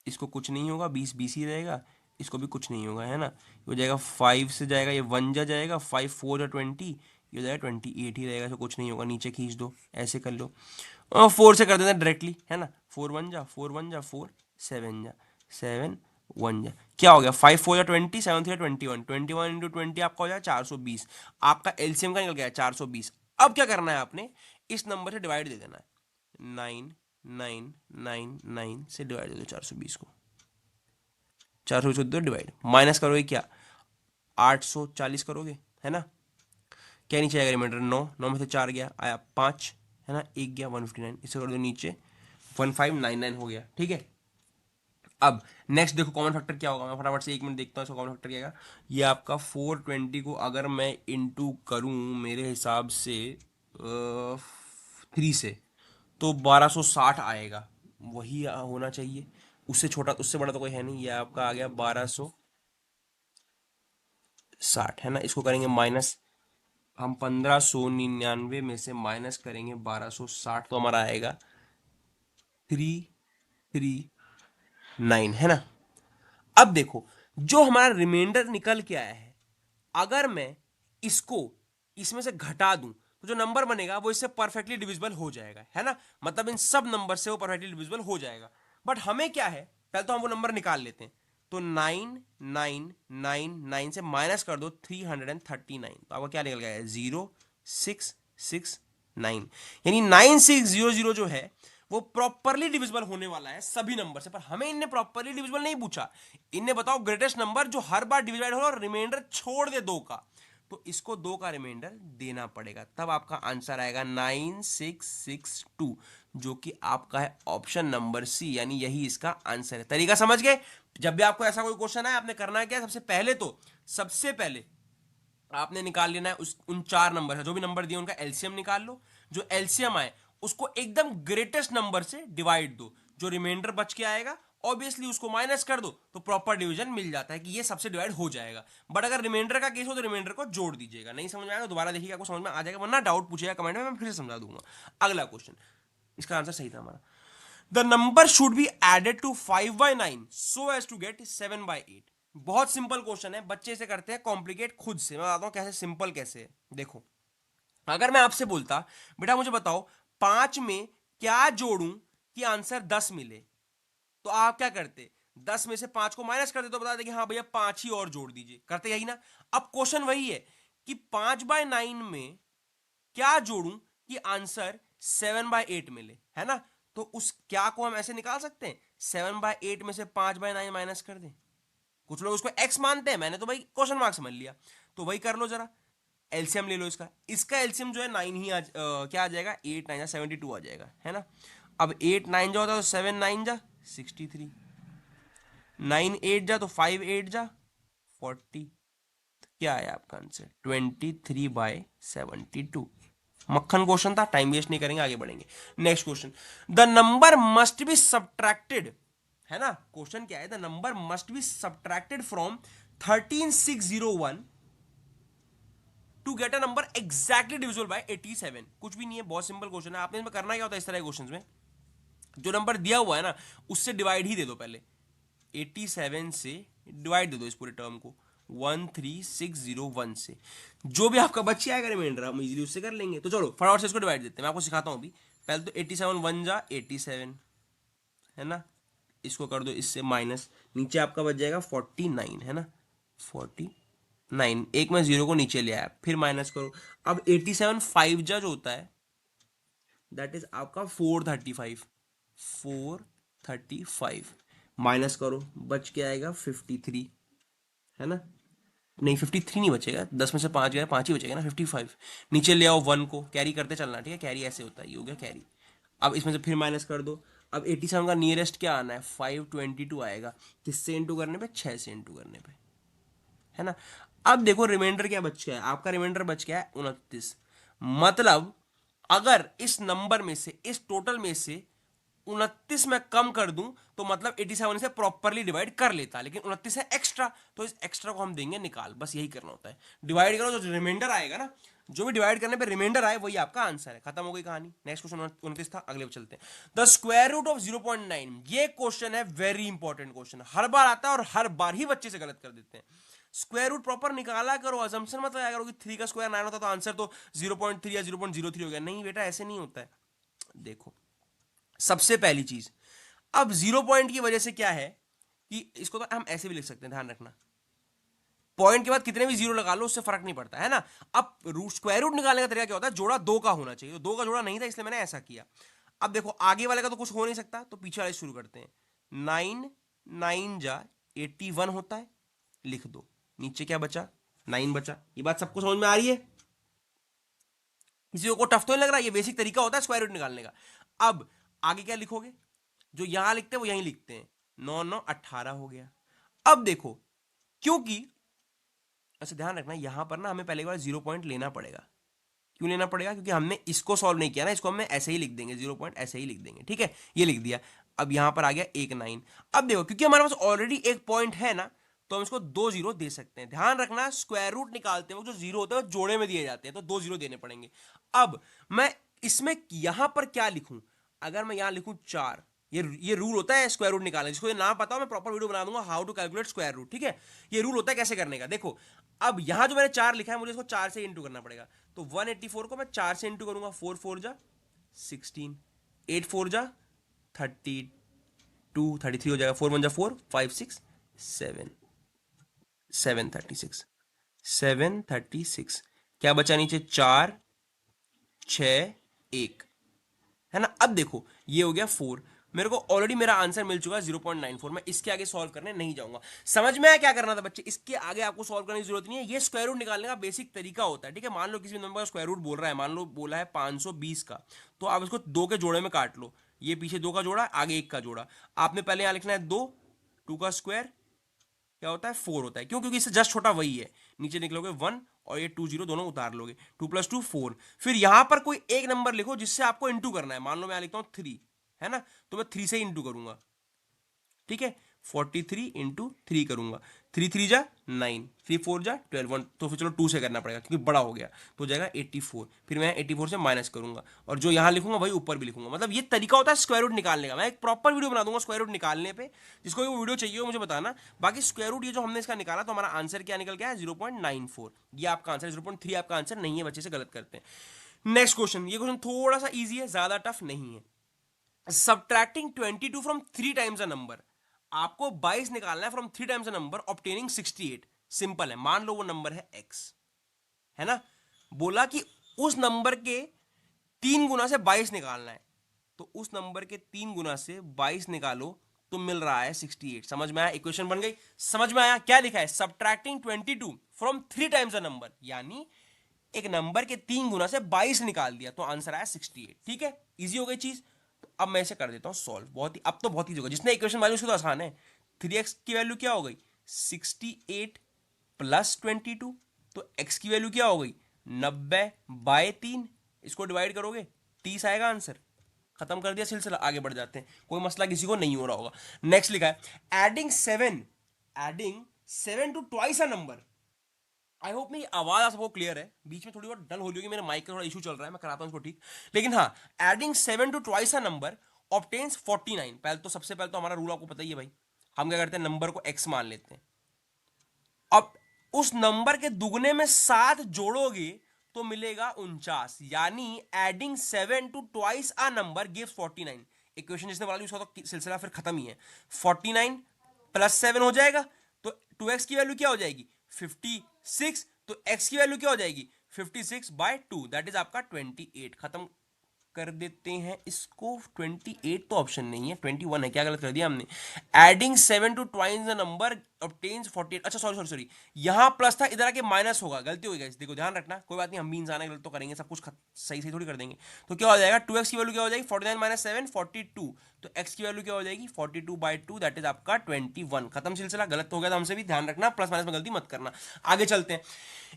इसको कुछ नहीं होगा, 20 20 ही रहेगा, इसको भी कुछ नहीं होगा, है ना। ये हो जाएगा 5 से जाएगा, ये 1 जा जाएगा, 5 4 जा 20, ये हो जाएगा 28 ही रहेगा, इसको कुछ नहीं होगा, नीचे खींच दो, ऐसे कर लो। 4 से कर देना डायरेक्टली, है ना, 4 1 जा 4 1 जा 4 7 जा 7 1 जा, क्या हो गया, 5 4 जा 20, 7 3 21, 21 इंटू 20 आपका हो जाएगा 420। आपका एलसीएम का निकल गया 420। अब क्या करना है, आपने इस नंबर से डिवाइड दे देना है, 9999 से डिवाइड दे दो 420 को, 420 दो डिवाइड, माइनस करोगे क्या, 840 करोगे, है ना। क्या नीचे आएगा रिमाइंडर, 9 9 में से 4 गया, आया 5, है ना, एक गया 159, इसे कर दो नीचे 1599 हो गया, ठीक है। अब नेक्स्ट देखो कॉमन फैक्टर क्या होगा, मैं फटाफट से 1 मिनट देखता हूँ इसका कॉमन फैक्टर क्या है। ये आपका 420 को अगर मैं इंटू करूँ मेरे हिसाब से 3 से, तो 1260 आएगा, वही होना चाहिए। उससे छोटा, उससे बड़ा तो कोई है नहीं। ये आपका आ गया 1260, है ना। इसको करेंगे माइनस, हम 1599 में से माइनस करेंगे 1260, तो हमारा आएगा 339, है ना। अब देखो जो हमारा रिमाइंडर निकल के आया है, अगर मैं इसको इसमें से घटा दूं तो जो नंबर बनेगा वो इससे परफेक्टली डिविजिबल हो जाएगा, है ना। मतलब इन सब नंबर से वो परफेक्टली डिविजिबल हो जाएगा। बट हमें क्या है, पहले तो हम वो नंबर निकाल लेते हैं। तो 9999 से माइनस कर दो 339, तो आपका क्या निकल गया है, 0669। यानी 9600 जो है वो प्रॉपरली डिविजिबल होने वाला है सभी नंबर से। पर हमें इनने प्रॉपरली डिविजिबल नहीं पूछा, इनने बताओ ग्रेटेस्ट नंबर जो हर बार डिवाइड हो और रिमाइंडर छोड़ दे 2 का, तो इसको 2 का रिमाइंडर देना पड़ेगा, तब आपका आंसर आएगा 9662, जो कि आपका है ऑप्शन नंबर सी, यानी यही इसका आंसर है। तरीका समझ गए। जब भी आपको ऐसा कोई क्वेश्चन है, आपने करना है क्या, सबसे पहले आपने निकाल लेना है उन 4 नंबर है, जो भी नंबर दिए उनका एलसीएम निकाल लो। जो एलसीएम आए उसको एकदम ग्रेटेस्ट नंबर से डिवाइड दो, जो रिमाइंडर बच के आएगा ऑब्वियसली उसको माइनस कर दो, तो प्रॉपर डिवीजन मिल जाता है कि ये सबसे डिवाइड हो जाएगा। बट अगर रिमाइंडर का केस हो तो रिमाइंडर को जोड़ दीजिएगा। नहीं समझ में आएगा दोबारा देखिएगा, आपको समझ में आ जाएगा, वरना डाउट पूछेगा कमेंट में, मैं फिर से समझा दूंगा। अगला क्वेश्चन, इसका आंसर सही था हमारा। The number should be added to 5/9 so as to get 7/8। बहुत सिंपल क्वेश्चन है, बच्चे से करते हैं कॉम्प्लिकेट खुद से। मैं बताता हूं कैसे सिंपल कैसे है। देखो अगर मैं आपसे बोलता बेटा मुझे बताओ 5 में क्या जोड़ूं कि आंसर 10 मिले, तो आप क्या करते, 10 में से 5 को माइनस कर दे तो बता दे कि हाँ भैया 5 ही और जोड़ दीजिए, करते यही ना। अब क्वेश्चन वही है कि 5/9 में क्या जोड़ूं कि आंसर 7/8 मिले, है ना। तो उस क्या को हम ऐसे निकाल सकते हैं, 7/8 में से 5/9 माइनस कर दें। कुछ लोग उसको x मानते हैं, मैंने तो भाई क्वेश्चन मार्क समझ लिया, तो वही कर लो जरा। एलसीएम ले लो इसका, इसका एलसीएम जो है 9 ही क्या आ जाएगा, 8 9 72 आ जाएगा, है ना। अब 8 9 जा होता है तो 7 9 जा 63, 9 8 जा तो 5 8 जा 40। क्या है आपका आंसर, 23/72। मक्खन क्वेश्चन था, टाइम वेस्ट नहीं करेंगे, आगे बढ़ेंगे। Next question, the number must be subtracted, है ना। क्वेश्चन क्या है, the number must be subtracted from 13601 to get a number exactly divisible by 87। कुछ भी नहीं है, बहुत सिंपल क्वेश्चन है। आपने इसमें करना क्या होता है, इस तरह के क्वेश्चन में जो नंबर दिया हुआ है ना उससे डिवाइड ही दे दो पहले। 87 से डिवाइड दे दो इस पूरे टर्म को 13601 से, जो भी आपका बच्चे आएगा रिमाइंडर हम इजीली उससे कर लेंगे। तो चलो फटाफट से इसको डिवाइड देते हैं, मैं आपको सिखाता हूं अभी। पहले तो 87 1 जा 87, है ना। इसको कर दो इससे माइनस, नीचे आपका बच जाएगा 49, है ना। 49, एक में जीरो को नीचे ले आया, फिर माइनस करो। अब 87 5 जा जो होता है दैट इज आपका 435, 435 माइनस करो, बच के आएगा 53, है ना। नहीं 53 नहीं बचेगा, 10 में से 5 गया, 5 ही बचेगा ना, 55। नीचे ले आओ 1 को, कैरी करते चलना, ठीक है, कैरी ऐसे होता है, ये हो गया कैरी। अब इसमें से फिर माइनस कर दो। अब 87 का नियरेस्ट क्या आना है, 522 आएगा, किससे इंटू करने पे, 6 से इंटू करने पे, है ना। अब देखो रिमाइंडर क्या बच गया है, आपका रिमाइंडर बच गया है 29। मतलब अगर इस नंबर में से, इस टोटल में से 29 में कम कर दूं तो मतलब 87 से प्रॉपरली डिवाइड कर लेता, लेकिन 29 है एक्स्ट्रा, तो इस एक्स्ट्रा को हम देंगे निकाल, बस यही करना होता है। डिवाइड करो, जो रिमाइंडर आएगा ना, जो भी डिवाइड करने पे रिमाइंडर आए वही आपका आंसर है, खत्म हो गई कहानी। नेक्स्ट क्वेश्चन 29 था, अगले पे चलते हैं। द स्क्वायर रूट ऑफ 0.9, ये क्वेश्चन है वेरी इंपॉर्टेंट क्वेश्चन, हर बार आता है और हर बार ही बच्चे से गलत कर देते हैं। स्क्वायर रूट प्रॉपर निकाला करो, अजम्पशन मत लगाया करो कि 3 का स्क्वायर 9 होता तो आंसर तो 0.3 या 0.03 हो गया, नहीं बेटा ऐसे नहीं होता है। देखो सबसे पहली चीज, अब 0 पॉइंट की वजह से क्या है कि इसको तो हम ऐसे भी लिख सकते हैं, ध्यान रखना, पॉइंट के बाद कितने भी जीरो लगा लो उससे फर्क नहीं पड़ता, है ना। अब रूट स्क्वायर रूट निकालने का तरीका क्या होता है, जोड़ा 2 का होना चाहिए, तो 2 का जोड़ा नहीं था इसलिए मैंने ऐसा किया। अब देखो आगे वाले का तो कुछ हो नहीं सकता, तो पीछे वाले शुरू करते हैं। 9 9 जा 81 होता है, लिख दो, नीचे क्या बचा, 9 बचा। ये बात सबको समझ में आ रही है, किसी को टफ तो नहीं लग रहा, ये बेसिक तरीका होता है स्क्वायर रूट निकालने का। अब आगे क्या लिखोगे, जो यहां लिखते हैं वो यहीं लिखते हैं, 9 9 18 हो गया। अब देखो क्योंकि, अच्छा ध्यान रखना यहां पर ना हमें पहले बार 0 पॉइंट लेना पड़ेगा। क्यों लेना पड़ेगा, क्योंकि हमने इसको सॉल्व नहीं किया ना, इसको हम ऐसे ही लिख देंगे, 0 पॉइंट ऐसे ही लिख देंगे, ठीक है, ये लिख दिया। अब यहां पर आ गया 1 9। अब देखो क्योंकि हमारे पास ऑलरेडी एक पॉइंट है ना, तो हम इसको 2 जीरो दे सकते हैं। ध्यान रखना स्क्वायर रूट निकालते हैं जो जीरो होते हैं वो जोड़े में दिए जाते हैं, तो 2 जीरो देने पड़ेंगे। अब मैं इसमें यहां पर क्या लिखूं, अगर मैं यहां लिखूं 4, ये रूल होता है स्क्वायर रूट निकालने, जिसको ये ना पता हो मैं प्रॉपर वीडियो बना दूंगा, how to calculate square root, ठीक है। ये रूल होता है कैसे करने का, देखो अब यहां जो मैंने 4 लिखा है मुझे इसको 4 से इंटू करना पड़ेगा, तो 184 को मैं 4 से इंटू करूंगा, 4 4 जा 16, 8 4 जा 32, 33 हो जाएगा, 4 1 जा 4, 5 6 7, 736, 736। क्या बचा नीचे, 4 6 1, है ना। अब देखो ये हो गया 4, मेरे को ऑलरेडी मेरा आंसर मिल चुका है 0.94, मैं इसके आगे सॉल्व करने नहीं जाऊंगा। समझ में आया क्या करना था बच्चे, इसके आगे आपको सॉल्व करने की जरूरत नहीं है, ये स्क्वायर रूट निकालने का बेसिक तरीका होता है, ठीक है। मान लो किसी नंबर का स्क्वायर रूट बोल रहा है, मान लो बोला है 520 का, तो आप इसको 2 के जोड़े में काट लो, ये पीछे 2 का जोड़ा आगे 1 का जोड़ा, आपने पहले यहां लिखना है 2, 2 का स्क्वायर क्या होता है 4 होता है, क्यों, क्योंकि इससे जस्ट छोटा वही है, नीचे निकलोगे 1 और ये 2 0 दोनों उतार लोगे, 2 + 2 4। फिर यहां पर कोई एक नंबर लिखो जिससे आपको इंटू करना है, मान लो मैं यहां लिखता हूं 3, है ना, तो मैं 3 से इंटू करूंगा, ठीक है, 43 इंटू 3 करूंगा, 3 3 जा 9, 3 4 जा 12, तो फिर चलो 2 से करना पड़ेगा क्योंकि बड़ा हो गया, तो हो जाएगा 84, फिर मैं 84 से माइनस करूंगा और जो यहां लिखूंगा वही ऊपर भी लिखूंगा। मतलब ये तरीका होता है स्क्वायर रूट निकालने का, मैं एक प्रॉपर वीडियो बना दूंगा स्क्वायर रूट निकालने पे, जिसको वो वीडियो चाहिए हो मुझे बताना। बाकी स्क्वायर रूट ये जो हमने इसका निकाला तो हमारा आंसर क्या निकल गया है 0.94, ये आपका आंसर, 0.3 आपका आंसर नहीं है, बच्चे से गलत करते हैं। नेक्स्ट क्वेश्चन, ये क्वेश्चन थोड़ा सा ईजी है, ज्यादा टफ नहीं है। Subtracting 22 from 3 times a number, आपको 22 निकालना है from 3 times a number obtaining 68। Simple है, मान लो वो नंबर है x, है ना। बोला कि उस नंबर के 3 गुना से 22 निकालना है, तो उस नंबर के 3 गुना से 22 निकालो तो मिल रहा है 68। समझ में आया, इक्वेशन बन गई। समझ में आया क्या लिखा है, subtracting 22 from 3 times a number, यानी एक नंबर के 3 गुना से 22 निकाल दिया तो आंसर आया 68। ठीक है, इजी हो गई चीज। तो अब मैं इसे कर देता हूं सॉल्व, बहुत ही, अब तो बहुत इजी होगा। जिसने इक्वेशन मानी उसको तो आसान है। 3x की वैल्यू क्या हो गई 68 प्लस 22, तो x की वैल्यू क्या हो गई 90/3। इसको डिवाइड करोगे 30 आएगा आंसर। खत्म कर दिया सिलसिला, आगे बढ़ जाते हैं। कोई मसला किसी को नहीं हो रहा होगा। नेक्स्ट लिखा है adding 7 to twice a number. I hope मेरी आवाज आप सबको क्लियर है, बीच में थोड़ी बहुत डल हो रही होगी, मेरे माइक का थोड़ा इशू चल रहा है, मैं कराता हूं उसको ठीक। लेकिन हाँ, adding 7 to twice a number obtains 49। पहले तो सबसे पहले तो हमारा रूल आपको पता ही है भाई, हम क्या करते हैं नंबर को x मान लेते हैं। अब उस नंबर के दुगने में 7 जोड़ोगे तो मिलेगा 49, यानी adding 7 to twice a number gives 49। Equation जिसने बना ली उसका तो सिलसिला फिर खत्म ही है। 49 प्लस 7 हो जाएगा, तो 2x की वैल्यू क्या हो जाएगी 56, तो x की वैल्यू क्या हो जाएगी 56/2, दैट इज आपका 28। खत्म कर देते हैं इसको। 28 तो ऑप्शन नहीं है, 21 है, क्या गलत कर दिया हमने। Adding 7 to twice the number obtains 48। अच्छा सॉरी सॉरी सॉरी, यहां प्लस था, इधर आके माइनस होगा, गलती हो गई। देखो ध्यान रखना, कोई बात नहीं, हम भी इंसान है, गलत तो करेंगे, सब कुछ सही सही थोड़ी कर देंगे। तो क्या हो जाएगा 2x की वैल्यू क्या हो जाएगी 49 माइनस 7 42, तो x की वैल्यू क्या हो जाएगी 42/2, दैट इज आपका 21। खत्म सिलसिला, गलत हो गया तो हमसे भी ध्यान रखना, प्लस माइनस में गलती मत करना। आगे चलते हैं।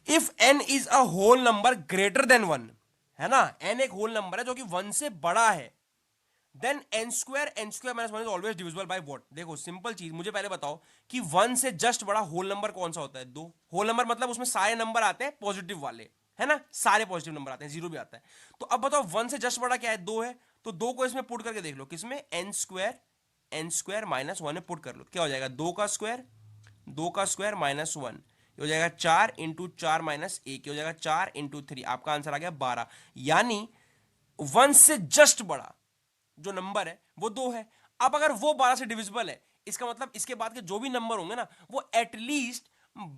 If n is a whole number greater than 1, है ना, n एक होल नंबर है जो कि 1 से बड़ा है, then n² minus 1 is always divisible by what. देखो सिंपल चीज, मुझे पहले बताओ कि 1 से जस्ट बड़ा होल नंबर कौन सा होता है 2। होल नंबर मतलब उसमें सारे नंबर आते हैं पॉजिटिव वाले, है ना, सारे पॉजिटिव नंबर आते हैं, जीरो भी आता है। तो अब बताओ 1 से जस्ट बड़ा क्या है 2 है, तो 2 को इसमें पुट करके देख लो, किसमें n² माइनस 1 में पुट कर लो, क्या हो जाएगा 2 का स्क्वायर माइनस 1 हो जाएगा 4 × 4 माइनस 1 हो जाएगा 4 × 3, आपका आंसर आ गया 12। यानी 1 से जस्ट बड़ा जो नंबर है वो 2 है। अब अगर वो 12 से डिविजिबल है, इसका मतलब इसके बाद के जो भी नंबर होंगे ना वो एटलीस्ट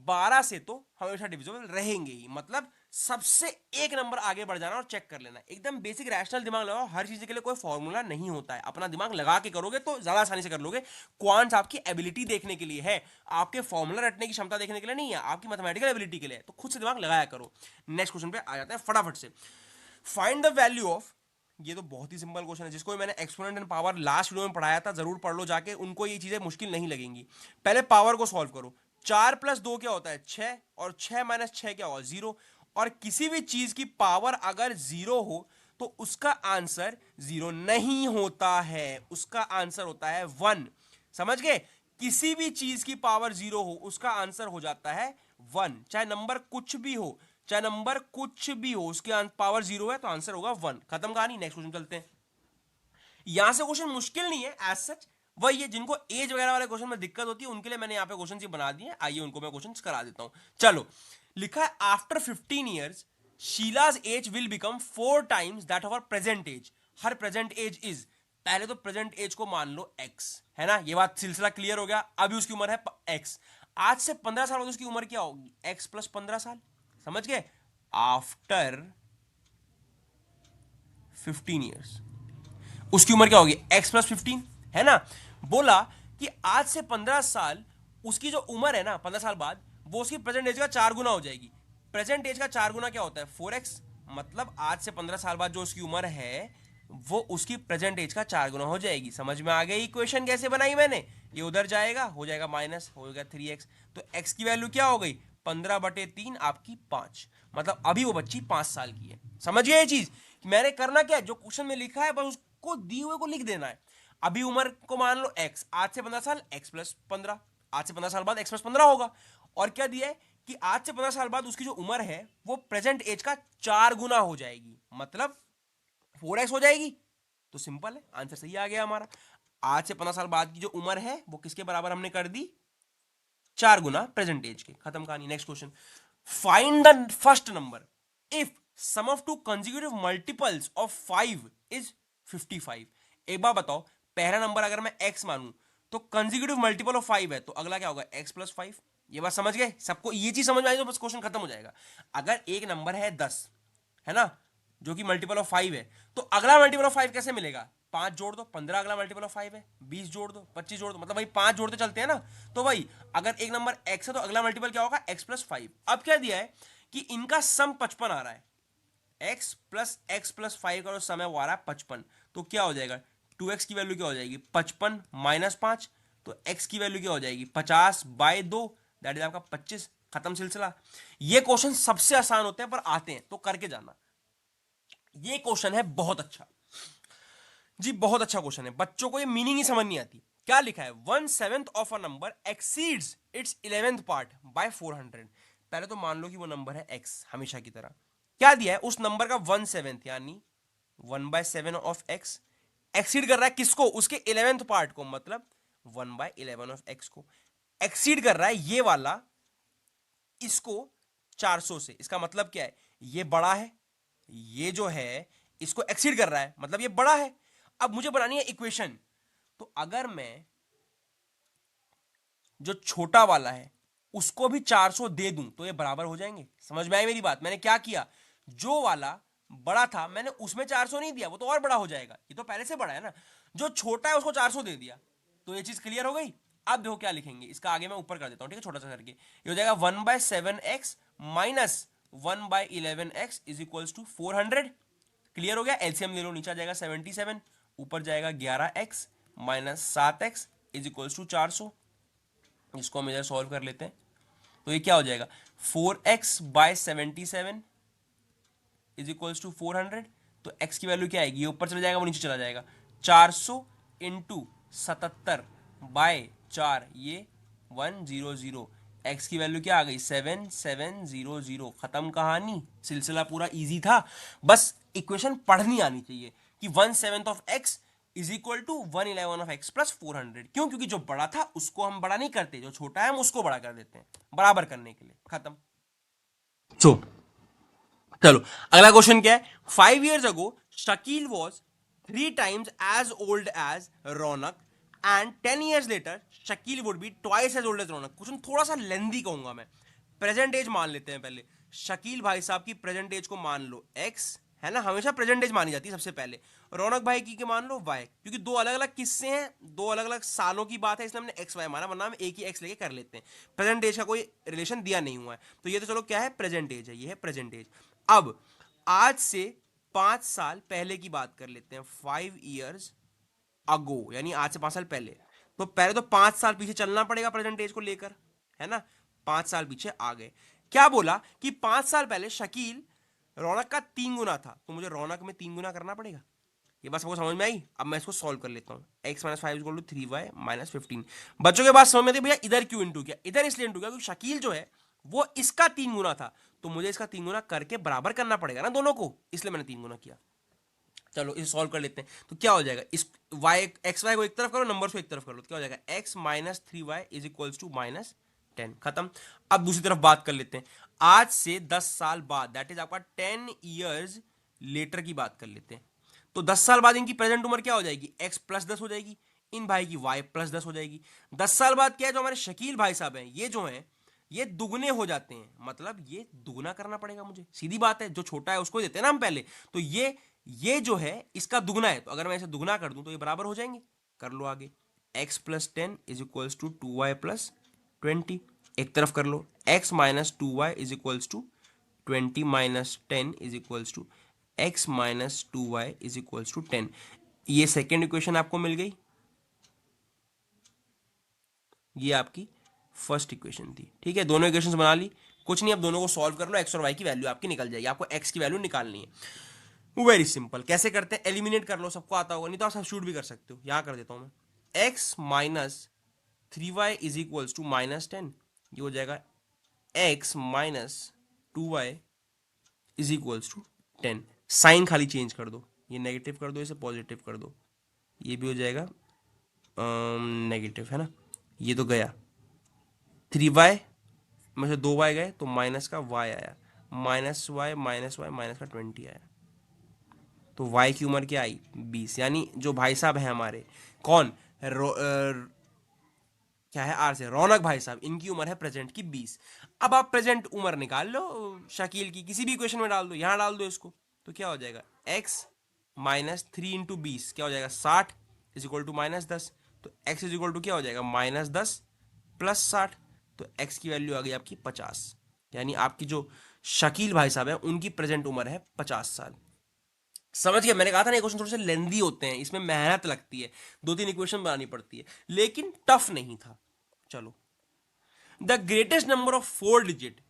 12 से तो हमेशा डिविजिबल रहेंगे ही। मतलब सबसे एक नंबर आगे बढ़ जाना और चेक कर लेना। एकदम बेसिक रैशनल दिमाग लगाओ, हर चीज के लिए कोई फॉर्मूला नहीं होता है, अपना दिमाग लगा के करोगे तो ज्यादा आसानी से कर लोगे। क्वांट्स आपकी एबिलिटी देखने के लिए है, आपके फॉर्मूला रटने की क्षमता देखने के लिए नहीं है, आपकी मैथमेटिकल एबिलिटी के लिए, तो खुद से दिमाग लगाया करो। नेक्स्ट क्वेश्चन पे आ जाता है फटाफट से। फाइंड द वैल्यू ऑफ, ये तो बहुत ही सिंपल क्वेश्चन है, जिसको मैंने exponent and power last video में पढ़ाया था, जरूर पढ़ लो जाके, उनको ये चीजें मुश्किल नहीं लगेंगी। पहले पावर को सॉल्व करो। 4 + 2 क्या होता है 6, और 6 - 6 क्या होगा 0। और किसी भी चीज की पावर अगर 0 हो तो उसका आंसर 0 नहीं होता है, उसका आंसर होता है 1। समझ गए, किसी भी चीज की पावर 0 हो उसका आंसर हो जाता है 1, चाहे नंबर कुछ भी हो, चाहे नंबर कुछ भी हो, उसके पावर 0 है तो आंसर होगा 1। खत्म कहानी, नेक्स्ट क्वेश्चन चलते हैं। यहां से क्वेश्चन मुश्किल नहीं है एज सच, वही है जिनको एज वगैरह वाले क्वेश्चन में दिक्कत होती है उनके लिए मैंने यहां पे क्वेश्चन बना दिए। आइए उनको मैं क्वेश्चन करा देता हूं। चलो, लिखा है after 15 years Sheila's age will become 4 times that of her present age. Her present age is, पहले तो प्रेजेंट एज को मान लो x, है ना, ये बात सिलसिला क्लियर हो गया। अभी उसकी उम्र है x, आज से 15 साल बाद उसकी उम्र क्या होगी x + 15 साल। समझ गए, आफ्टर 15 ईयर्स उसकी उम्र क्या होगी x + 15, है ना। बोला कि आज से 15 साल उसकी जो उम्र है ना 15 साल बाद, वो उसकी प्रेजेंट एज का 4 गुना हो जाएगी। प्रेजेंट एज का 4 गुना क्या होता है 4x, मतलब आज से 15 साल बाद जो उसकी उम्र है वो उसकी प्रेजेंट एज का 4 गुना हो जाएगी। समझ में आ गई इक्वेशन कैसे बनाई मैंने, ये उधर जाएगा, हो जाएगा माइनस, हो गया 3x, तो x की वैल्यू क्या हो गई 15/3 आपकी 5, मतलब अभी वो बच्ची 5 साल की है। समझ गए ये चीज, मैंने करना क्या है, जो क्वेश्चन में लिखा है बस उसको दिए हुए को लिख देना है। अभी उम्र को मान लो x, आज से 15 साल x + 15, आज से 15 साल बाद x + 15 होगा। और क्या दिया है कि आज से 15 साल बाद उसकी जो उम्र है वो प्रेजेंट एज का 4 गुना हो जाएगी, मतलब 4x हो जाएगी। तो सिंपल है, आंसर सही आ गया हमारा। आज से 15 साल बाद की जो उम्र है वो किसके बराबर हमने कर दी 4 गुना प्रेजेंट एज के। खत्म कहानी, next question. Find the first number if sum of two consecutive multiples of 5 is 55। एक बार बताओ, पहला नंबर अगर मैं x मानूं तो कंसेक्यूटिव मल्टीपल ऑफ 5 है, तो अगला क्या होगा x प्लस 5। ये बात समझ गए सबको? ये चीज समझ में आई तो बस क्वेश्चन खत्म हो जाएगा। अगर एक नंबर है 10, है ना, जो कि मल्टीपल ऑफ 5 है, तो अगला मल्टीपल ऑफ 5 कैसे मिलेगा? 5 जोड़ दो, 15 अगला मल्टीपल ऑफ 5 है, 20 जोड़ दो, 25 जोड़ दो, मतलब भाई 5 जोड़ते चलते हैं ना। तो भाई अगर एक नंबर x है तो अगला मल्टीपल क्या होगा? x plus 5। अब क्या दिया है कि इनका सम 55 आ रहा है, x प्लस 5 का जो सम है वो आ रहा है 55। तो क्या हो जाएगा? 2x की वैल्यू क्या हो जाएगी? 55 माइनस 5, तो x की वैल्यू क्या हो जाएगी? 50/2, दैट इज आपका 25। खत्म सिलसिला। ये क्वेश्चन सबसे आसान होते हैं पर आते हैं तो करके जाना। ये क्वेश्चन है बहुत अच्छा जी, बहुत अच्छा क्वेश्चन है। बच्चों को ये मीनिंग ही समझ नहीं आती। क्या लिखा है? 1/7 of a number exceeds its 11th part by 400। पहले तो मान लो कि वो नंबर है x, हमेशा की तरह। क्या दिया है? उस नंबर का 1/7 यानी 1/7 ऑफ x एक्सीड कर रहा है किसको? उसके 11th पार्ट को, मतलब 1/11 ऑफ x को एक्सीड कर रहा है ये वाला इसको 400 से। इसका मतलब क्या है? ये बड़ा है, ये जो है इसको एक्सीड कर रहा है, मतलब ये बड़ा है। अब मुझे बनानी है इक्वेशन। तो अगर मैं जो छोटा वाला है उसको भी 400 दे दूं तो ये बराबर हो जाएंगे। समझ में आई मेरी बात? मैंने क्या किया, जो वाला बड़ा था मैंने उसमें 400 नहीं दिया, वो तो और बड़ा हो जाएगा, ये तो पहले से बड़ा है ना। जो छोटा है उसको 400 दे दिया, तो ये चीज क्लियर हो गई। अब देखो क्या लिखेंगे, इसका आगे मैं ऊपर कर देता हूं, ठीक है, छोटा सा करके। ये हो जाएगा 1/7x minus 1/11x is equals to 400। Clear हो गया? एलसीएम ले लो, नीचे आ जाएगा 77, ऊपर जाएगा 11x minus 7x is equals to 400। इसको हम इधर सॉल्व कर लेते हैं, तो ये क्या हो जाएगा? 4x/77 is equals to 400। तो x की वैल्यू क्या आएगी? ये ऊपर चला जाएगा, वो नीचे चला जाएगा। 400 इंटू 77/4, ये 100। x की वैल्यू क्या आ गई? 7700। खत्म कहानी, सिलसिला पूरा इजी था। बस इक्वेशन पढ़नी आनी चाहिए कि 1/7 of x is equal to 1/11 of x plus 400। क्यों? क्योंकि जो बड़ा था उसको हम बड़ा नहीं करते, जो छोटा है हम उसको बड़ा कर देते हैं, बराबर करने के लिए। खत्म। सो चलो अगला क्वेश्चन क्या है? 5 years ago Shakeel was 3 times as old as Raunak and 10 years later Shakeel would be twice as old as Raunak. Question थोड़ा सा लेंदी कहूंगा मैं। प्रेजेंट एज मान लेते हैं पहले। शकील भाई साहब की प्रेजेंट एज को मान लो x, है ना, हमेशा प्रेजेंट एज मानी जाती है सबसे पहले। रौनक भाई की के मान लो y, क्योंकि दो अलग अलग किस्से हैं, दो अलग अलग सालों की बात है, इसलिए हमने x y माना, वरना हम एक ही x लेके कर लेते हैं। प्रेजेंट एज का कोई रिलेशन दिया नहीं हुआ है, तो ये तो चलो क्या है, प्रेजेंट एज है, ये है प्रेजेंट एज। अब आज से 5 साल पहले की बात कर लेते हैं, 5 years अगो, यानी आज से 5 साल पहले। तो पहले तो 5 साल पीछे चलना पड़ेगा प्रेजेंट एज को लेकर, है ना। 5 साल पीछे आ गए। क्या बोला कि 5 साल पहले शकील रौनक का 3 गुना था, तो मुझे रौनक में 3 गुना करना पड़ेगा। ये बात सबको समझ में आई? अब मैं इसको सॉल्व कर लेता हूँ। x minus 5 equal to 3y minus 15। बच्चों के बात समझ में आती है? भैया इधर क्यों इंटू किया? इधर इसलिए इंटू किया क्योंकि शकील जो है वो इसका 3 गुना था, तो मुझे इसका 3 गुना करके बराबर करना पड़ेगा ना दोनों को, इसलिए मैंने 3 गुना किया। चलो इसे सॉल्व कर लेते हैं। तो क्या हो जाएगा? इस y एक्स वाई को एक तरफ करो, नंबर को एक तरफ कर लो, तो क्या हो जाएगा? x minus 3y is equals to minus 10। खत्म। अब दूसरी तरफ बात कर लेते हैं। आज से 10 साल बाद, दैट इज आपका 10 years लेटर की बात कर लेते हैं। तो 10 साल बाद इनकी प्रेजेंट उम्र क्या हो जाएगी? x प्लस 10 हो जाएगी, इन भाई की y प्लस 10 हो जाएगी। 10 साल बाद क्या है, जो हमारे शकील भाई साहब हैं, ये जो हैं ये दुगने हो जाते हैं, मतलब ये दुगना करना पड़ेगा मुझे, सीधी बात है। जो छोटा है उसको देते हैं ना हम पहले, तो ये जो है इसका दुगना है, तो अगर मैं इसे दुगना कर दूं तो ये बराबर हो जाएंगे। कर लो आगे। x plus 10 is equals to 2y plus 20। एक तरफ कर लो। x minus 2y is equals to 20 minus 10 is equals to x minus 2y is equals to 10। ये सेकेंड इक्वेशन आपको मिल गई, ये आपकी फर्स्ट इक्वेशन थी। ठीक है, दोनों इक्वेशंस बना ली, कुछ नहीं, अब दोनों को सॉल्व कर लो, x और y की वैल्यू आपकी निकल जाएगी। आपको x की वैल्यू निकालनी है। Very simple. कैसे करते हैं? एलिमिनेट कर लो, सबको आता होगा, नहीं तो आप सब्स्टिट्यूट भी कर सकते हो। यहां कर देता हूं मैं। x minus 3y is equals to minus 10। ये हो जाएगा x minus 2y is equals to 10। Sign खाली चेंज कर दो, ये नेगेटिव कर दो, इसे पॉजिटिव कर दो, ये भी हो जाएगा नेगेटिव, है ना। ये तो गया, 3y में से 2y गए तो माइनस का y आया, minus y minus y minus का 20 आया। तो y की उम्र क्या आई? 20। यानी जो भाई साहब हैं हमारे, कौन? क्या है आर से, रौनक भाई साहब इनकी उम्र है प्रेजेंट की 20। अब आप प्रेजेंट उम्र निकाल लो शकील की, किसी भी इक्वेशन में डाल दो, यहां डाल दो इसको, तो क्या हो जाएगा x माइनस 3 × 20 क्या हो जाएगा 60 इज इक्वल टू -10। तो x इज इक्वल टू क्या हो जाएगा -10 प्लस 60। तो x की वैल्यू आ गई आपकी 50, यानी आपकी जो शकील भाई साहब है उनकी प्रेजेंट उम्र है 50 साल। समझ गया, मैंने कहा था ना क्वेश्चन थोड़े से लेंदी होते हैं, इसमें मेहनत लगती है, 2-3 इक्वेशन बनानी पड़ती है, लेकिन टफ नहीं था। चलो, the greatest number of 4 digit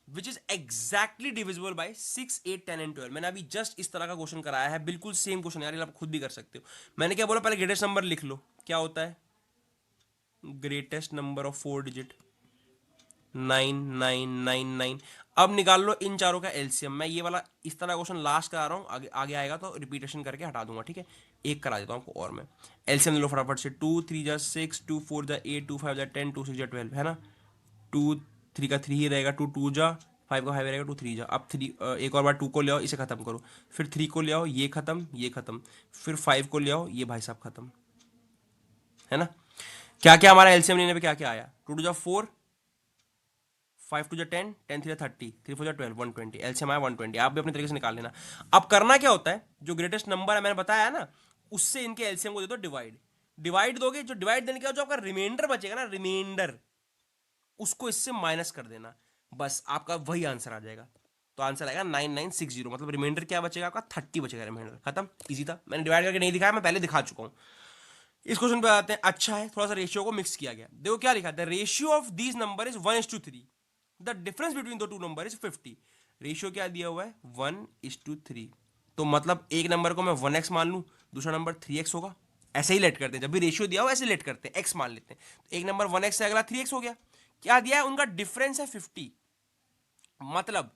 which is exactly divisible bye 6, 8, 10 and 12। मैंने अभी जस्ट इस तरह का क्वेश्चन कराया है, बिल्कुल सेम क्वेश्चन यार, आप खुद भी कर सकते हो। मैंने क्या बोला, पहले ग्रेटेस्ट नंबर लिख लो, क्या होता है ग्रेटेस्ट नंबर ऑफ 4 डिजिट 9999। अब निकाल लो इन चारों का एलसीएम। मैं ये वाला इस तरह क्वेश्चन लास्ट करा रहा हूँ, आगे आगे आएगा तो रिपीटेशन करके हटा दूंगा, ठीक है। एक करा देता हूँ आपको और मैं। एलसीएम ले लो फटाफट से, 2 3 जा 6, 2 4 जा 8, 2 5 जा 10, 2 6 जा 12 है ना। 2 3 का 3 ही रहेगा, 2 2 जा 5 का 5 रहेगा, 2 3 जा। अब 3 एक और बार 2 को ले आओ, इसे खत्म करो, फिर 3 को ले आओ, ये खत्म ये खत्म, फिर 5 को ले आओ, ये भाई साहब खत्म, है ना। क्या क्या हमारा एलसीएम लेने पे क्या क्या आया, 2 2 जा 4, 5 2 जा 10, 10 3 जा 30, 3 4 जा 12, 120। एलसीएम आया 120। आप भी अपने तरीके से निकाल लेना। अब करना क्या होता है, जो ग्रेटेस्ट नंबर है मैंने बताया ना, उससे इनके एलसीएम को दे दो डिवाइड। डिवाइड दोगे, जो डिवाइड देने के बाद जो आपका रिमाइंडर बचेगा ना, रिमाइंडर, उसको इससे माइनस कर देना, बस आपका वही आंसर आ जाएगा। तो आंसर आएगा 9960, मतलब रिमाइंडर क्या बचेगा आपका 30 बचेगा, रिमाइंडर खत्म, इजी था। मैंने डिवाइड करके नहीं दिखाया, मैं पहले दिखा चुका हूं। इस क्वेश्चन पे आते हैं, अच्छा है थोड़ा सा रेशियो को मिक्स किया गया। देखो क्या लिखा, the ratio of these number is 1:3, the difference between the two number is 50। Ratio क्या दिया हुआ है 1:3, तो मतलब एक नंबर को मैं 1x मान लूं, दूसरा नंबर 3x होगा। ऐसे ही लेट करते हैं, जब भी रेशियो दिया हो ऐसे लेट करते हैं, x मान लेते हैं। तो एक नंबर 1x है, अगला 3x हो गया। क्या दिया है, उनका डिफरेंस है 50, मतलब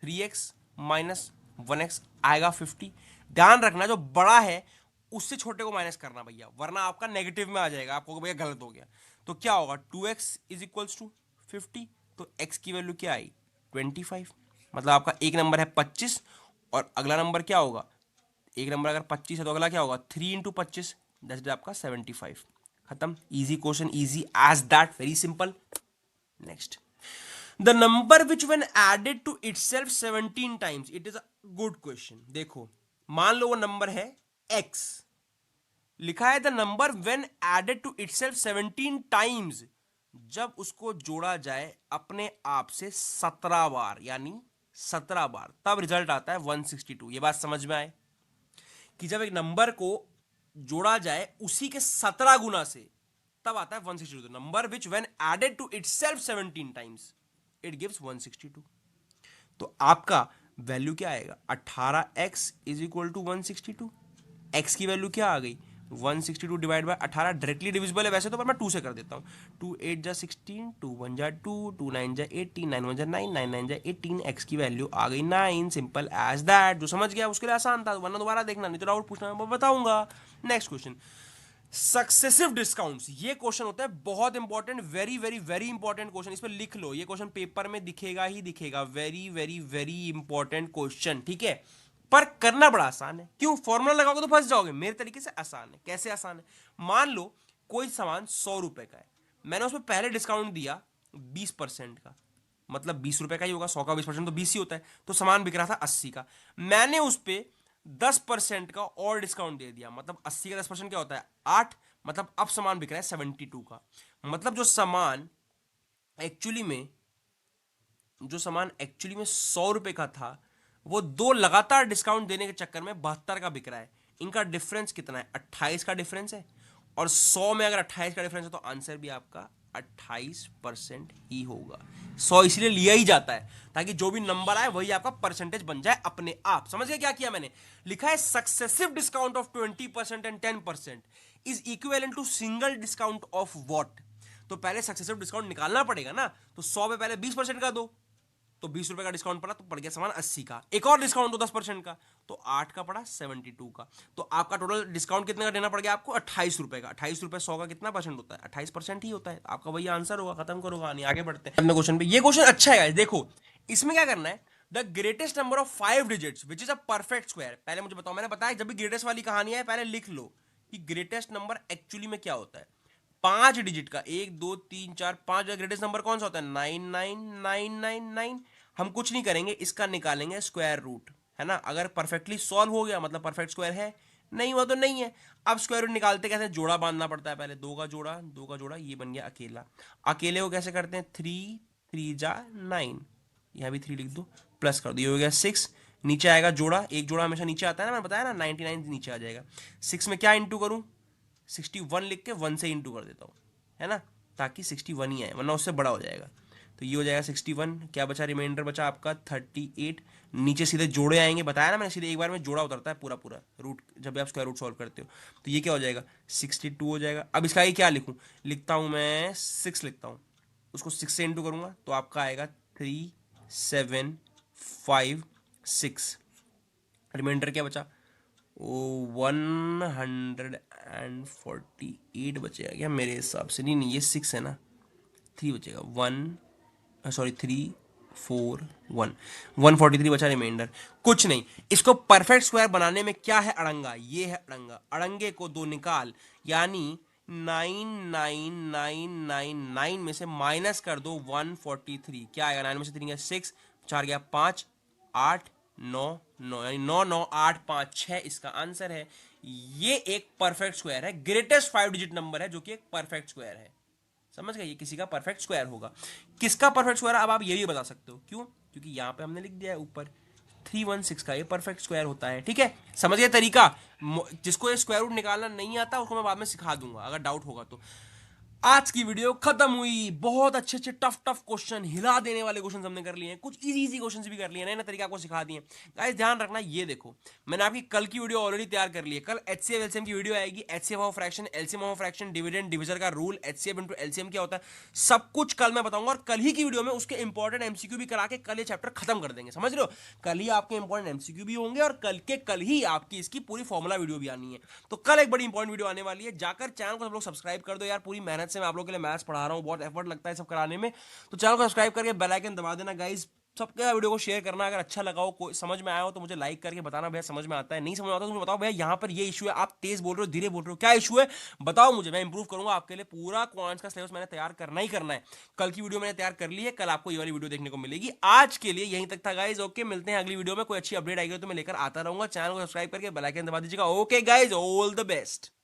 3x माइनस 1x आएगा 50। ध्यान रखना जो बड़ा है उससे छोटे को माइनस करना भैया, वरना आपका नेगेटिव में आ जाएगा, आपको भैया गलत हो गया। तो क्या होगा 2x इज इक्वल्स टू 50, तो x की वैल्यू क्या आई 25। मतलब आपका एक नंबर है 25 और अगला नंबर क्या होगा, एक नंबर अगर 25 है तो अगला क्या होगा 3 × 25, दैट इज आपका 75। खत्म, easy question, easy as that, very simple. Next, the number which when added to itself 17 times, it is a good question. देखो मान लो वो नंबर है x, लिखा है the number when added to itself 17 times, जब उसको जोड़ा जाए अपने आप से 17 बार, यानी 17 बार, तब रिजल्ट आता है 162। ये बात समझ में आए कि जब एक नंबर को जोड़ा जाए उसी के 17 गुना से, तब आता है 162। Number which when added to itself 17 times it gives 162। तो आपका वैल्यू क्या आएगा 18x is equal to 162। x की वैल्यू क्या आ गई 162 डिवाइड बाय 18, डायरेक्टली डिविजिबल है वैसे तो, पर मैं 2 से कर देता हूँ। 2 8 जा 16, 2 1 जा 2, 2 9 जा 18, 9 1 जा 9, 9 9 जा 18, x की वैल्यू आ गई 9। सिंपल एज दैट, जो समझ गया उसके लिए आसान था, वरना दोबारा देखना, नहीं तो डाउट पूछना मैं बताऊंगा। Next question, successive discounts. ये क्वेश्चन होता है बहुत important, very very very important question, इस पर लिख लो, ये क्वेश्चन पेपर में दिखेगा ही दिखेगा, very very very important question, ठीक है। पर करना बड़ा आसान है, क्यों, फॉर्मूला लगाओगे तो फंस जाओगे, मेरे तरीके से आसान है। कैसे आसान है, मान लो कोई सामान 100 रुपए का है, मैंने उसमें पहले डिस्काउंट दिया 20% का, मतलब 20 रुपए का ही होगा, 100 का 20% तो 20 ही होता है, तो सामान बिक रहा था 80 का, मैंने उस पर 10% का और डिस्काउंट दे दिया, मतलब 80 का 10% क्या होता है 8, मतलब अब सामान बिक रहा है 72 का। मतलब जो सामान एक्चुअली में 100 रुपए का था, वो दो लगातार डिस्काउंट देने के चक्कर में 72 का बिक रहा है। इनका डिफरेंस कितना है 28 का डिफरेंस है, और 100 में अगर 28 का डिफरेंस है तो आंसर भी आपका 28% ही होगा। 100 इसलिए लिया ही जाता है ताकि जो भी नंबर आए वही आपका परसेंटेज बन जाए अपने आप। समझ गए क्या किया मैंने, लिखा है successive discount of 20% and 10% is equivalent to single discount of what. तो पहले सक्सेसिव डिस्काउंट निकालना पड़ेगा ना, तो 100 पे पहले 20% का दो, तो 20 रुपए का डिस्काउंट पड़ा तो पड़ गया सामान 80 का, एक और डिस्काउंट दो 10% का, तो 8 का पड़ा 72 का। तो आपका टोटल डिस्काउंट कितने का देना पड़ गया आपको 28 रुपए का। 28 रुपए 100 का कितना परसेंट होता है 28% ही होता है। आपका वही आंसर होगा, खत्म करो कहानी, आगे बढ़ते हैं अपने क्वेश्चन पे। ये क्वेश्चन अच्छा है guys, देखो इसमें क्या करना है, the greatest number of 5 digits which is a perfect square. पहले मुझे बताओ, मैंने बताया जब भी ग्रेटेस्ट वाली कहानी है पहले लिख लो कि ग्रेटेस्ट नंबर एक्चुअली में क्या होता है। 5 डिजिट का, 1 2 3 4 5 का ग्रेटेस्ट नंबर कौन सा होता है? 99999। हम कुछ नहीं करेंगे, इसका निकालेंगे स्क्वायर रूट, है ना। अगर परफेक्टली सॉल्व हो गया मतलब परफेक्ट स्क्वायर है, नहीं हुआ तो नहीं है। अब स्क्वायर रूट निकालते कैसे? जोड़ा बांधना पड़ता है पहले, दो का जोड़ा, ये बन गया अकेला। अकेले को कैसे करते हैं? 3 3 जा 9, यहाँ भी 3 लिख दो, प्लस कर दो, ये हो गया 6। नीचे आएगा जोड़ा, एक जोड़ा हमेशा नीचे आता है ना, मैंने बताया ना, 99 नीचे आ जाएगा। 6 में क्या इंटू करूं? 61 लिख के 1 से इंटू कर देता हूँ, है ना, ताकि 61 ही आए, वरना उससे बड़ा हो जाएगा। तो ये हो जाएगा 61। क्या बचा? रिमाइंडर बचा आपका 38। नीचे सीधे जोड़े आएंगे, बताया ना मैंने, सीधे एक बार में जोड़ा उतरता है पूरा पूरा रूट, जब भी आप स्क्वायर रूट सॉल्व करते हो। तो ये क्या हो जाएगा? 62 हो जाएगा। अब इसका ये क्या लिखूं? लिखता हूं मैं 6 लिखता हूं, उसको 6 से इंटू करूंगा तो आपका आएगा 3756। रिमाइंडर क्या बचा? ओ 148 बचेगा क्या मेरे हिसाब से? नहीं नहीं, ये 6 है ना, 3 बचेगा। 143 बचा रिमाइंडर। कुछ नहीं, इसको परफेक्ट स्क्वायर बनाने में क्या है अड़ंगा? ये है अड़ंगा। अड़ंगे को दो निकाल, यानी 99999 में से माइनस कर दो 143। क्या आएगा? 9 में से 3 गया 6, 4 गया 5, 8 9 9, यानी 9 9 8 5 6 इसका आंसर है। ये एक परफेक्ट स्क्वायर है, ग्रेटेस्ट 5 डिजिट नंबर है जो कि एक परफेक्ट स्क्वायर है। समझ गए? ये किसी का परफेक्ट स्क्वायर होगा। किसका परफेक्ट स्क्वायर? अब आप ये भी बता सकते हो। क्यों? क्योंकि यहां पे हमने लिख दिया है ऊपर 316 का ये परफेक्ट स्क्वायर होता है। ठीक है, समझ गए तरीका? जिसको ये स्क्वायर रूट निकालना नहीं आता उसको मैं बाद में सिखा दूंगा अगर डाउट होगा तो। आज की वीडियो खत्म हुई। बहुत अच्छे अच्छे टफ टफ क्वेश्चन, हिला देने वाले क्वेश्चन हमने कर लिए हैं, कुछ इजी इजी क्वेश्चन भी कर लिए, नए नए तरीका आपको सिखा दिए। गाइस ध्यान रखना, ये देखो मैंने आपकी कल की वीडियो ऑलरेडी तैयार कर ली है। कल एचसीएफ एलसीएम की वीडियो आएगी। HCF of fraction, LCM of fraction, dividend division का रूल, एचसीएफ इनटू एलसीएम क्या होता है, सब कुछ कल मैं बताऊंगा। और कल ही की वीडियो में उसके इंपॉर्टेंट एमसीक्यू भी करा के कल ये चैप्टर खत्म कर देंगे। समझ रहे हो? कल ही आपके इंपॉर्टेंट एमसीक्यू भी होंगे और कल ही आपकी इसकी पूरी फॉर्मुला वीडियो भी आनी है। तो कल एक बड़ी इंपॉर्टेंट वीडियो आने वाली है। जाकर चैनल को सब लोग सब्सक्राइब कर दो यार, पूरी मेहनत से मैं आप लोगों के लिए मैथ्स पढ़ा रहा हूँ, बहुत एफर्ट लगता है सब कराने में। तो चैनल को सब्सक्राइब करके बेल आइकन दबा देना गाइस। सबके वीडियो को शेयर करना, अगर अच्छा लगा हो, कोई समझ में आया हो तो मुझे लाइक करके बताना भैया समझ में आता है, नहीं समझ में आता तो मुझे बताओ भैया यहाँ पर ये इशू है, आप तेज बोल रहे हो, धीरे बोल रहे हो, क्या इशू है बताओ मुझे, मैं इंप्रूव करूंगा आपके लिए। पूरा क्वांट्स का सिलेबस मैंने तैयार करना ही करना है। कल की वीडियो मैंने तैयार कर ली है, कल आपको ये वाली वीडियो देखने को मिलेगी। आज के लिए यहीं तक था गाइज। ओके, मिलते हैं अगली वीडियो में, कोई अच्छी अपडेट आएगी तो मैं लेकर आता रहूंगा। चैनल को सब्सक्राइब करके बेल आइकन दबा दीजिएगा। Okay guys, all the best.